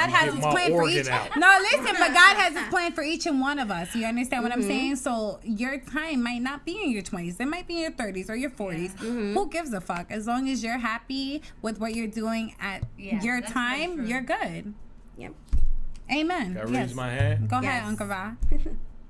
has His plan for each. No, listen, but God has His plan for each and one of us. You understand what I'm saying? So your time might not be in your 20s; it might be in your 30s or your 40s. Who gives a fuck? As long as you're happy with what you're doing at your time, you're good. Yep. Amen. Can I raise my hand? Go ahead, Uncle Ra.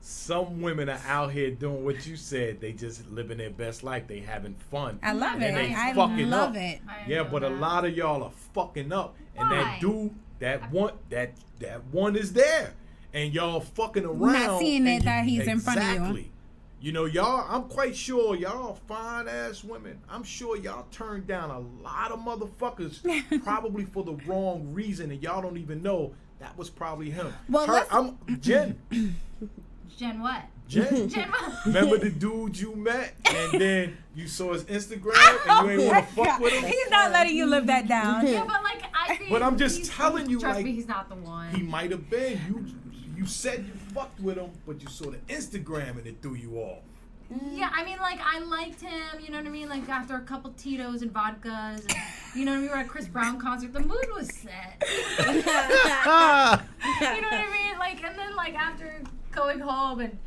Some women are out here doing what you said. They just living their best life. They having fun. I love and it. They I fucking love up. it. Yeah, but a lot of y'all are fucking up. And that dude, that one is there. And y'all fucking around. Not seeing it that he's in front of you. Exactly. You know, y'all, I'm quite sure y'all fine ass women. I'm sure y'all turned down a lot of motherfuckers probably for the wrong reason, and y'all don't even know that was probably him. Well, I'm Jen. Jen what? Jen. Jen what? Remember the dude you met, and then you saw his Instagram, and you ain't want to fuck with him? He's not letting you live that down. Yeah, but like I think. But I'm just telling you, trust like, me, he's not the one. he might have been. You said you fucked with him, but you saw the Instagram, and it threw you off. Yeah, I mean, like, I liked him, you know what I mean? Like, after a couple Tito's and vodkas, and, you know what I mean? We were at a Chris Brown concert, the mood was set. You know what I mean? Like, and then, like, after going home and,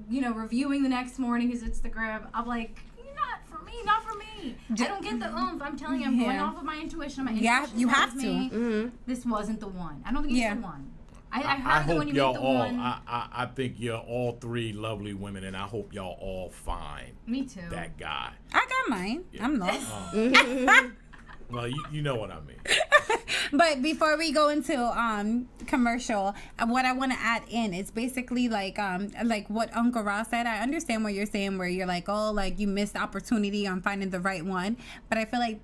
you know, reviewing the next morning his Instagram, I'm like, not for me. I don't get the oomph. I'm telling you, I'm going off of my intuition. My intuition you have tells to. me this wasn't the one. I don't think it's the one. I I heard that when hope you y'all meet the all. one. I think you're all three lovely women, and I hope y'all all find Me too. that guy. I got mine. I'm lost. Well, you know what I mean. But before we go into commercial, what I want to add in is basically like what Uncle Ross said. I understand what you're saying, where you're like, oh, like you missed opportunity on finding the right one. But I feel like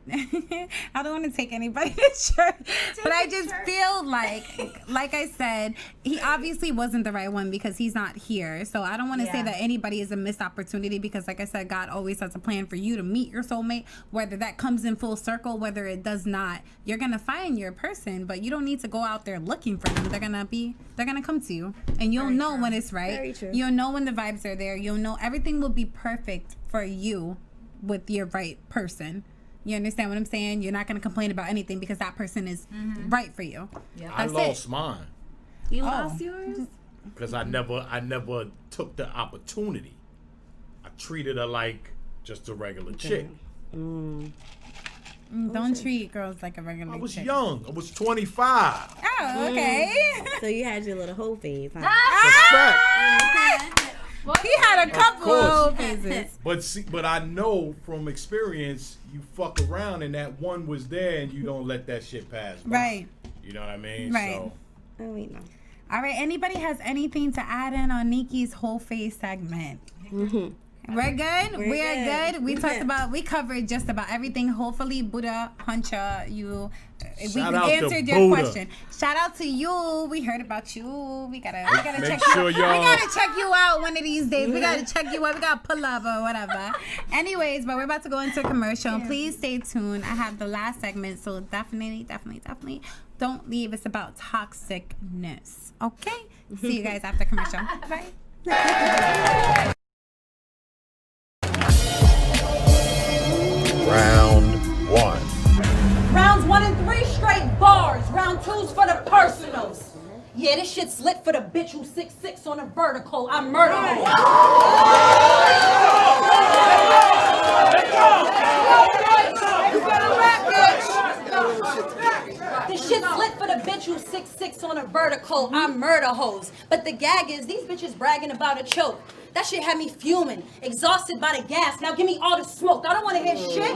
I don't want to take anybody to church, but I just feel like I said, he obviously wasn't the right one because he's not here. So I don't want to say that anybody is a missed opportunity, because like I said, God always has a plan for you to meet your soulmate, whether that comes in full circle, whether it does not. You're gonna find your person, but you don't need to go out there looking for them. They're gonna come to you, and you'll know when it's right. Very true. You'll know when the vibes are there. You'll know everything will be perfect for you with your right person. You understand what I'm saying? You're not gonna complain about anything because that person is right for you. I lost mine You lost yours? because I never took the opportunity. I treated her like just a regular chick. Don't treat girls like a regular I was chick. young. I was 25. Oh, okay. So you had your little Hoe Phase, huh? Respect. He had a couple course. of phases. But I know from experience, you fuck around and that one was there, and you don't let that shit pass by. Right. You know what I mean? Right. So Oh, wait, no. All right. Anybody has anything to add in on Niki's Hoe Phase segment? We're good. We're good. We talked about. We covered just about everything. Hopefully, Buddha, Huncha, you. We answered your question. Shout out to you. We heard about you. We gotta check sure you. y'all. We gotta check you out one of these days. We gotta check you out. We gotta pull up or whatever. Anyways, but we're about to go into commercial. Please stay tuned. I have the last segment, so definitely don't leave. It's about toxicness. Okay. See you guys after commercial. Bye. Round one. Rounds 1 and 3 straight bars. Round 2's for the personals. Yeah, this shit's lit for the bitch who's 6'6" on a vertical. I murder her. This shit's lit for the bitch who's 6'6" on a a vertical, I murder hoes. But the gag is, these bitches bragging about a choke. That shit had me fuming, exhausted by the gas. Now give me all the smoke. I don't want to hear shit.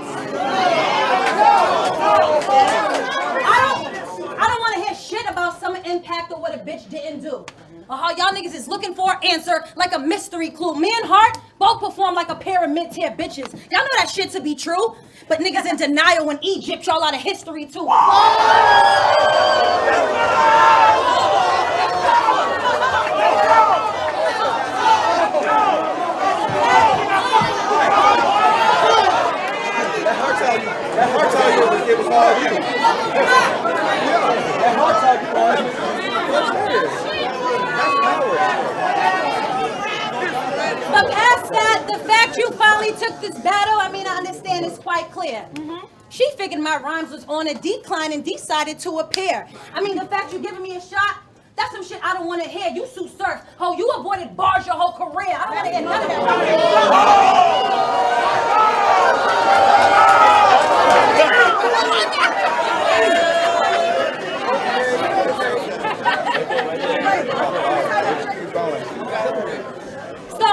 I don't want to hear shit about some impact or what a bitch didn't do. Or how y'all niggas is looking for an answer like a mystery clue. Me and Hart both perform like a pair of mid-tier bitches. Y'all know that shit to be true. But niggas in denial when Egypt, y'all out of history too. That heart tell you it was all you. That heart tell you all you. That's power. But past that, the fact you finally took this battle, I mean, I understand it's quite clear. She figured my rhymes was on a decline and decided to appear. I mean, the fact you giving me a shot, that's some shit I don't want to hear. You Sue Surf. Ho, you avoided bars your whole career. I don't want to hear none of that. So,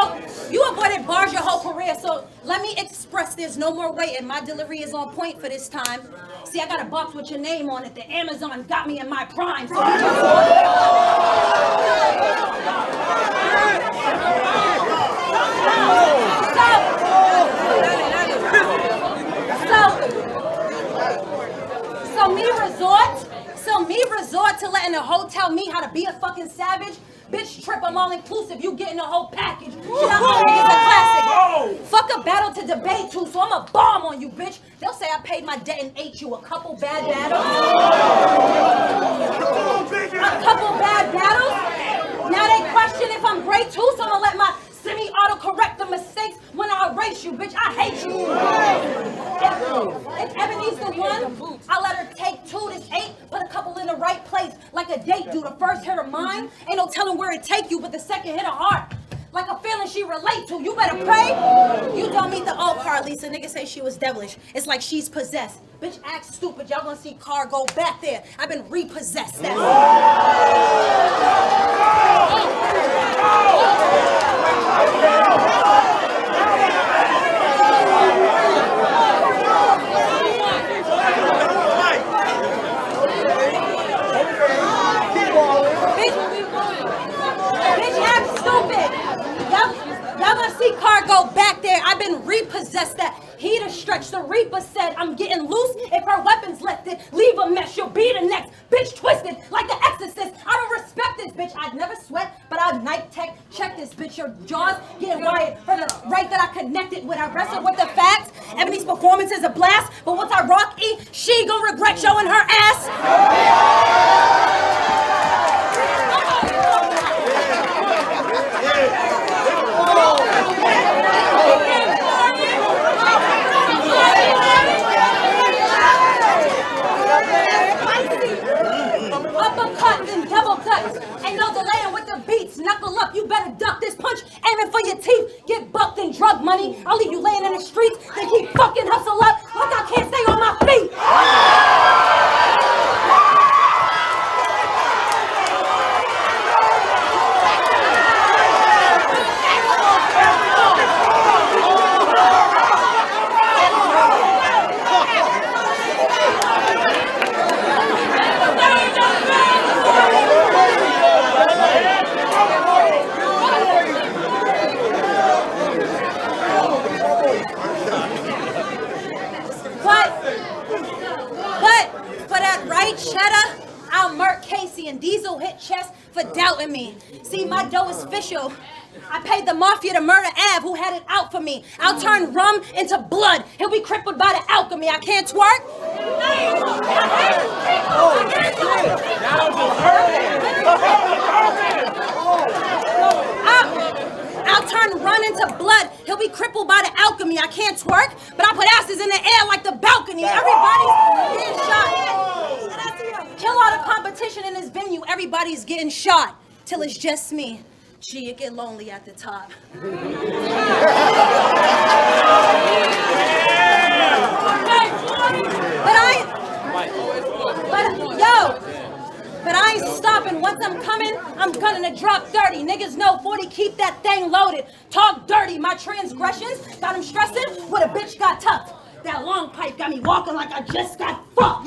you avoided bars your whole career, so let me express there's no more waiting. My delivery is on point for this time. See, I got a box with your name on it. The Amazon got me in my prime. So me resort to letting the hoe tell me how to be a fucking savage. Bitch, trip, I'm all inclusive. You getting the whole package. Shit, I'm gonna make it a classic. Fuck a battle to debate to, so I'm a bomb on you, bitch. They'll say I paid my debt and ate you a couple bad battles. A couple bad battles. Now they question if I'm great too, so I'm gonna let my semi-auto correct the mistakes when I erase you, bitch. I hate you. If Ebony's the one, I let her take 2 this 8, put a couple in the right place, like a date do. The first hit of mine, ain't no telling where it take you, but the second hit of heart, like a feeling she relate to. You better pray. You don't meet the old car, Lisa. Nigga say she was devilish. It's like she's possessed. Bitch, act stupid. Y'all gonna see car go back there. I've been repossessed. That's Bitch, act stupid. Y'all gonna see car go back there. I've been repossessed. That heater stretch. The Reaper said I'm getting loose. If her weapons lifted, leave a mess. She'll be the next. Bitch twisted like the Exorcist. I don't respect this bitch. I'd never sweat, but I'd night tech. Check this bitch. Your jaws getting wired for the right that I connected with. I wrestled with the facts. Ebony's performance is a blast, but once I rock E, she gon' regret showing her ass. Uppercuts and double cuts. Ain't no delaying with the beats. Knuckle up, you better duck this punch. Aiming for your teeth. Get bucked in drug money. I'll leave you laying in the streets. Then keep fucking hustle up like I can't stay on my feet. But for that right cheddar, I'll murk Casey and Diesel hit chest for doubting me. See, my dough is official. I paid the mafia to murder Av, who had it out for me. I'll turn rum into blood. He'll be crippled by the alchemy. I can't twerk. I'll turn run into blood. He'll be crippled by the alchemy. I can't twerk, but I put asses in the air like the balcony. Everybody's getting shot. Kill all the competition in this venue. Everybody's getting shot till it's just me. Gee, it get lonely at the top. But I ain't stopping Once I'm coming, I'm gonna drop 30. Niggas know 40, keep that thing loaded. Talk dirty, my transgressions got them stressing. What a bitch got tough. That long pipe got me walking like I just got fucked.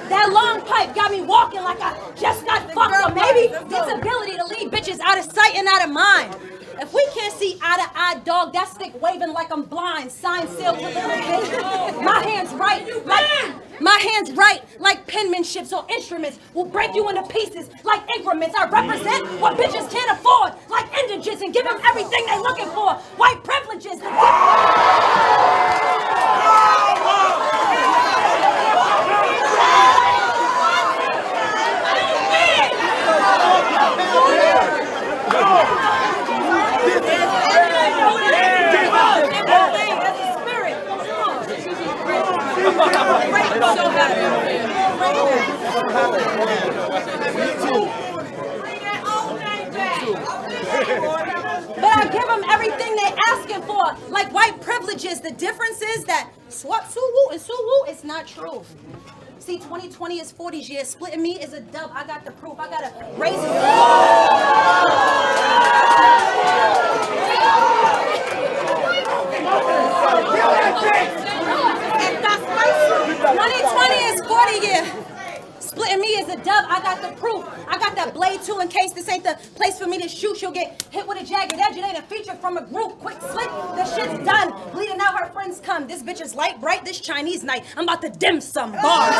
That long pipe got me walking like I just got fucked. Or maybe this ability to leave bitches out of sight and out of mind. If we can't see eye to eye, dog, that stick waving like I'm blind. Sign, seal, delivery. My hands right, like penmanship. So instruments will break you into pieces like increments. I represent what bitches can't afford, like indigents, and give them everything they looking for. White privileges. But I give them everything they asking for, like white privileges. The difference is that swap Suwoo and Suwoo is not true. See, 2020 is 40's year. Splitting me is a dub. I got the proof. I gotta raise it. 2020 is 40 year. Splitting me is a dub. I got the proof. I got that blade too in case this ain't the place for me to shoot. She'll get hit with a jagged edge. It ain't a feature from a group. Quick slip. The shit's done. Bleeding out, her friends come. This bitch is light bright this Chinese night. I'm about to dim some bars.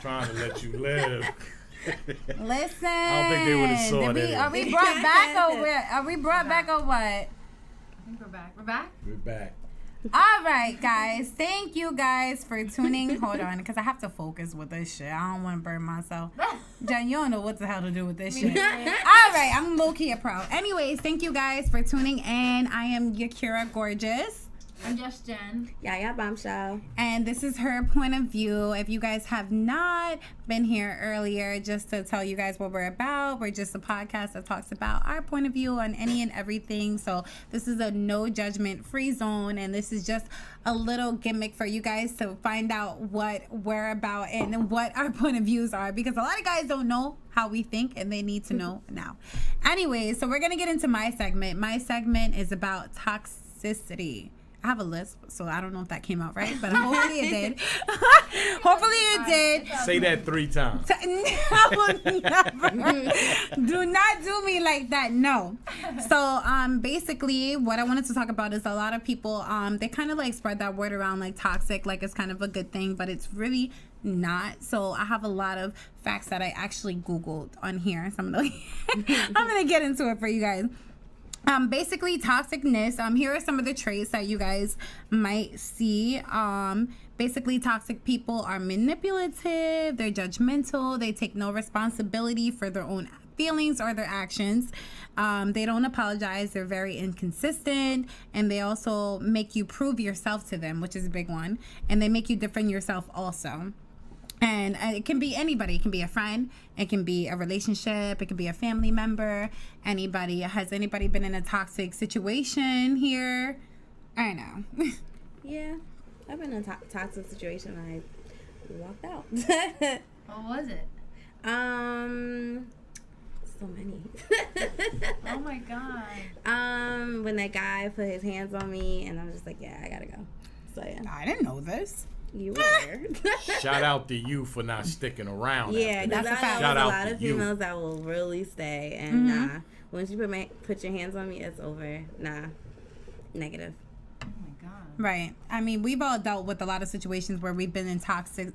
Trying to let you live. Listen. I don't think they would have saw that. Are we brought back or what? Are we brought back or what? I think we're back. We're back? We're back. All right, guys. Thank you guys for tuning. Hold on, because I have to focus with this shit. I don't want to burn myself. Jen, you don't know what the hell to do with this shit. All right, I'm low-key a pro. Anyways, thank you guys for tuning in. I am Yakira Gorgeous. I'm just Jen. Yeah, bombshell. And this is her point of view. If you guys have not been here earlier, just to tell you guys what we're about, we're just a podcast that talks about our point of view on any and everything. So this is a no judgment free zone, and this is just a little gimmick for you guys to find out what we're about and what our point of views are, because a lot of guys don't know how we think and they need to know now. Anyway, so we're gonna get into my segment. My segment is about toxicity. I have a lisp, so I don't know if that came out right, but hopefully it did. Hopefully it did. Say that 3 times. I will never. Do not do me like that. No. So basically what I wanted to talk about is a lot of people they kind of like spread that word around like toxic, like it's kind of a good thing, but it's really not. So I have a lot of facts that I actually Googled on here. So I'm gonna get into it for you guys. Basically toxicness, here are some of the traits that you guys might see. Basically toxic people are manipulative, they're judgmental, they take no responsibility for their own feelings or their actions. They don't apologize, they're very inconsistent, and they also make you prove yourself to them, which is a big one, and they make you defend yourself also. And it can be anybody. It can be a friend. It can be a relationship. It can be a family member. Anybody. Has anybody been in a toxic situation here? I know. Yeah, I've been in a toxic situation. I walked out. What was it? So many. Oh my god. When that guy put his hands on me, and I was just like, yeah, I gotta go. So yeah. I didn't know this. You were. Shout out to you for not sticking around. Yeah, That's a fact. Shout a out lot to of you. females that will really stay, and nah. Once you put your hands on me, it's over. Nah, negative. Oh my god. Right. I mean, we've all dealt with a lot of situations where we've been in toxic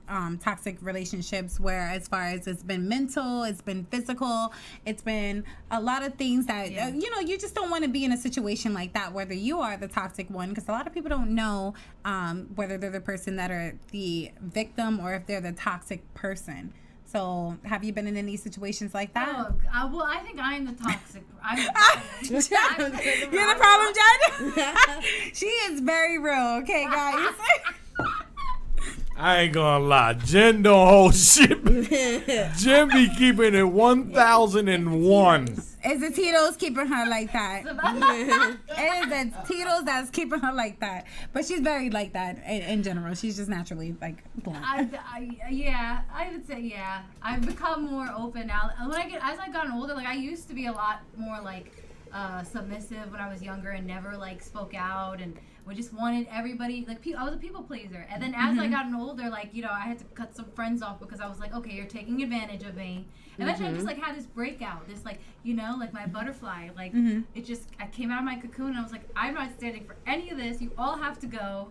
relationships where, as far as it's been mental, it's been physical, it's been a lot of things that, you just don't want to be in a situation like that, whether you are the toxic one, because a lot of people don't know whether they're the person that are the victim or if they're the toxic person. So, have you been in any situations like that? Oh, well, I think I'm the toxic. You're the problem, Jen? She is very real, okay, guys? I ain't gonna lie. Jen don't hold shit. Jen be keeping it 1001. It's the Tito's keeping her like that. It is the Tito's that's keeping her like that. But she's very like that in general. She's just naturally like blunt. I would say yeah. I've become more open now. As I've gotten older, like I used to be a lot more like submissive when I was younger and never like spoke out and we just wanted everybody, like, I was a people pleaser. And then as I gotten older, like, I had to cut some friends off because I was like, okay, you're taking advantage of me. And eventually I just, like, had this breakout, this, like, like my butterfly. Like, it just, I came out of my cocoon and I was like, I'm not standing for any of this. You all have to go.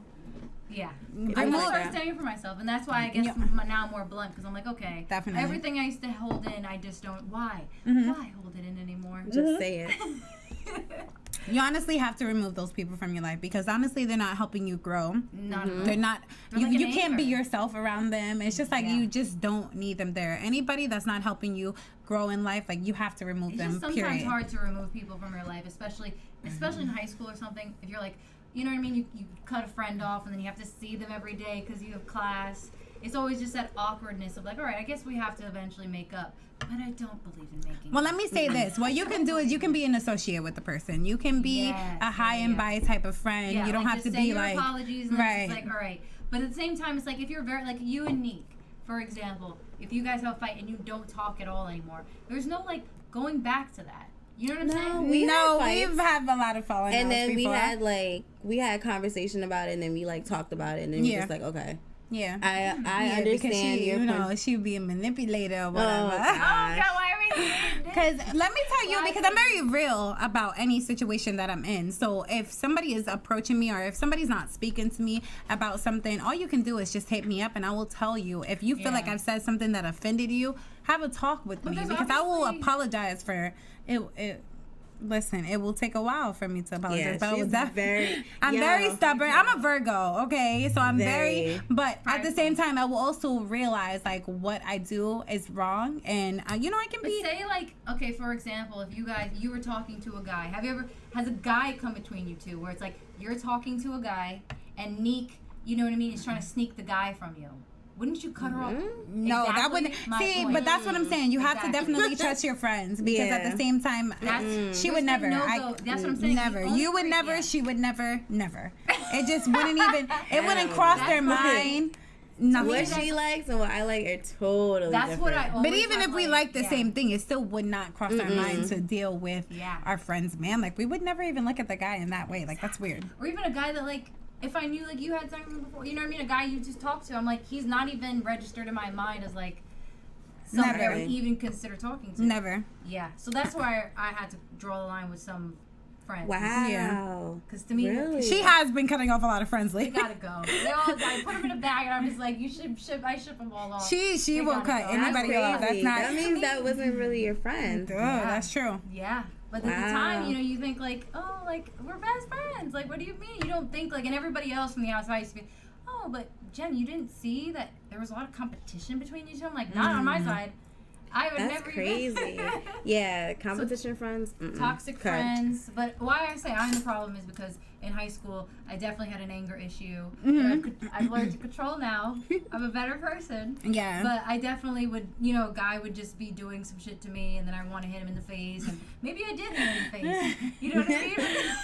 Yeah. I started standing for myself. And that's why I guess now I'm more blunt because I'm like, okay. Definitely. Everything I used to hold in, I just don't. Why? Why hold it in anymore? Just say it. You honestly have to remove those people from your life because honestly they're not helping you grow. They're not. You can't be yourself around them. It's just like you just don't need them there. Anybody that's not helping you grow in life, like you have to remove them. It's just sometimes hard to remove people from your life, especially in high school or something. If you're like, you know what I mean, you cut a friend off and then you have to see them every day because you have class. It's always just that awkwardness of like, all right, I guess we have to eventually make up. But I don't believe in making Well, let me say this. What you can do is you can be an associate with the person. You can be a high and by type of friend. Yeah, you don't like, have to just be say your like apologies and it's like, all right. But at the same time, it's like if you're very like you and Neek, for example, if you guys have a fight and you don't talk at all anymore, there's no like going back to that. You know what I'm saying? We've had a lot of falling and then before. we had a conversation about it and then we like talked about it and then we just like, okay. Yeah, I understand. Because she would be a manipulator or whatever. Oh God, why are we? Because let me tell you, because I'm very real about any situation that I'm in. So if somebody is approaching me or if somebody's not speaking to me about something, all you can do is just hit me up and I will tell you. If you feel like I've said something that offended you, have a talk with me because I will apologize for it. Listen, it will take a while for me to apologize, but I'm very stubborn. I'm a Virgo, okay? So I'm but at the same time, I will also realize like what I do is wrong, and I can be. But say like, okay, for example, if you were talking to a guy, has a guy come between you two, where it's like you're talking to a guy, and Neek, you know what I mean, is trying to sneak the guy from you. Wouldn't you cut her off? No, that wouldn't. See, but that's what I'm saying. You have to definitely trust your friends because at the same time, she would never. That's what I'm saying. Never. You would never. She would never. Never. It just wouldn't even. It wouldn't cross their mind. Nothing. What she likes and what I like are totally different. What I always But even if we like the same thing, it still would not cross our mind to deal with our friends, man. Like, we would never even look at the guy in that way. Like, that's weird. Or even a guy that, like, if I knew, like, you had something before, you know what I mean? A guy you just talked to, I'm like, he's not even registered in my mind as, like, somebody I would even consider talking to. Never. Yeah. So that's why I had to draw the line with some friends. Wow. Yeah. Because to me, really? She has been cutting off a lot of friends lately. They gotta go. I put them in a bag and I'm just like, I ship them all off. She won't cut anybody off. That's not. That means that wasn't really your friend. Oh, that's true. Yeah. But at the time, you think like, oh, like, we're best friends. Like, what do you mean? You don't think, like, and everybody else from the outside used to be, oh, but Jen, you didn't see that there was a lot of competition between you two? I'm like, not on my side. I would That's never crazy. Yeah, competition friends. Toxic friends. But why I say I'm the problem is because in high school, I definitely had an anger issue. I've learned to control now. I'm a better person. Yeah. But I definitely would, a guy would just be doing some shit to me and then I want to hit him in the face. And maybe I did hit him in the face. You know what I mean?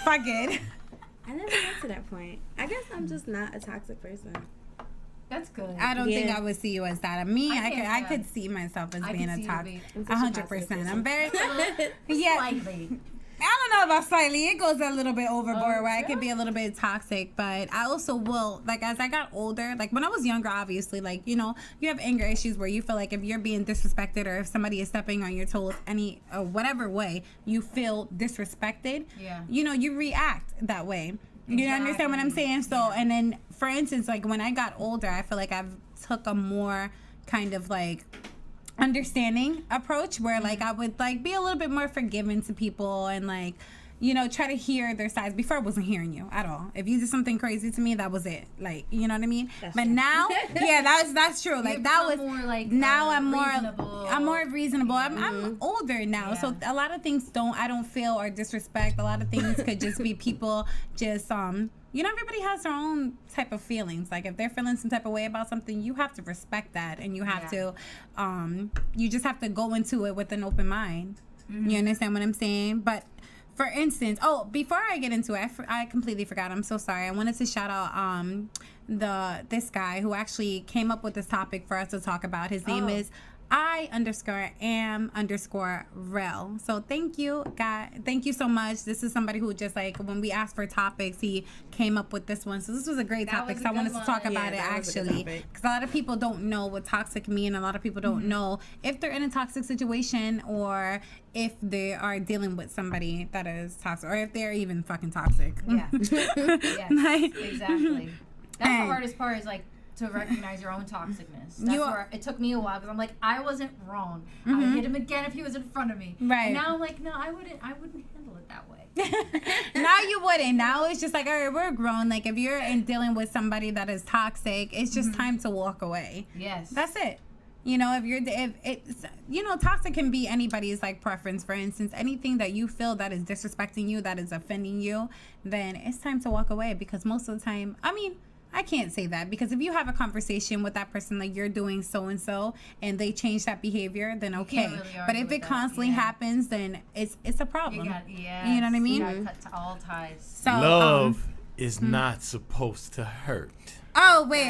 Fuck it. I never got to that point. I guess I'm just not a toxic person. That's good. I don't think I would see you as that. I could see myself as being a toxic. 100%. I'm very Slightly. I don't know about slightly. It goes a little bit overboard where I could be a little bit toxic, but I also will, like, as I got older, like when I was younger, obviously, like, you have anger issues where you feel like if you're being disrespected or if somebody is stepping on your toes any or whatever way, you feel disrespected. Yeah. You react that way. You understand what I'm saying? So, and then, for instance, like when I got older, I feel like I've took a more kind of like understanding approach where like I would like be a little bit more forgiving to people and like, you know, try to hear their sides. Before I wasn't hearing you at all. If you did something crazy to me, that was it. Like, you know what I mean? But true. Now, yeah, that's true. Like that was more like now I'm more reasonable. I'm more reasonable. I'm older now, so a lot of things I don't feel or disrespect. A lot of things could just be people just you know, everybody has their own type of feelings. Like if they're feeling some type of way about something, you have to respect that, and you have to you just have to go into it with an open mind. You understand what I'm saying? But for instance, before I get into it, I completely forgot. I'm so sorry. I wanted to shout out this guy who actually came up with this topic for us to talk about. His name is I_am_rel. So thank you, guy. Thank you so much. This is somebody who just like when we asked for topics, he came up with this one. So this was a great topic. So I wanted to talk about it actually, because a lot of people don't know what toxic mean. A lot of people don't know if they're in a toxic situation or if they are dealing with somebody that is toxic, or if they're even fucking toxic. Yeah. Yes, exactly. That's the hardest part is like to recognize your own toxicness. That's where it took me a while because I'm like, I wasn't wrong. I would hit him again if he was in front of me. Right. And now I'm like, no, I wouldn't handle it that way. Now you wouldn't. Now it's just like, all right, we're grown. Like if you're dealing with somebody that is toxic, it's just time to walk away. Yes. That's it. You know, if it's, you know, toxic can be anybody's like preference. For instance, anything that you feel that is disrespecting you, that is offending you, then it's time to walk away, because most of the time, I mean, I can't say that, because if you have a conversation with that person like you're doing so and so and they change that behavior, then okay. Really, but if it constantly happens, then it's a problem. You know what I mean? You gotta cut to all ties. So love is not supposed to hurt. Oh wait.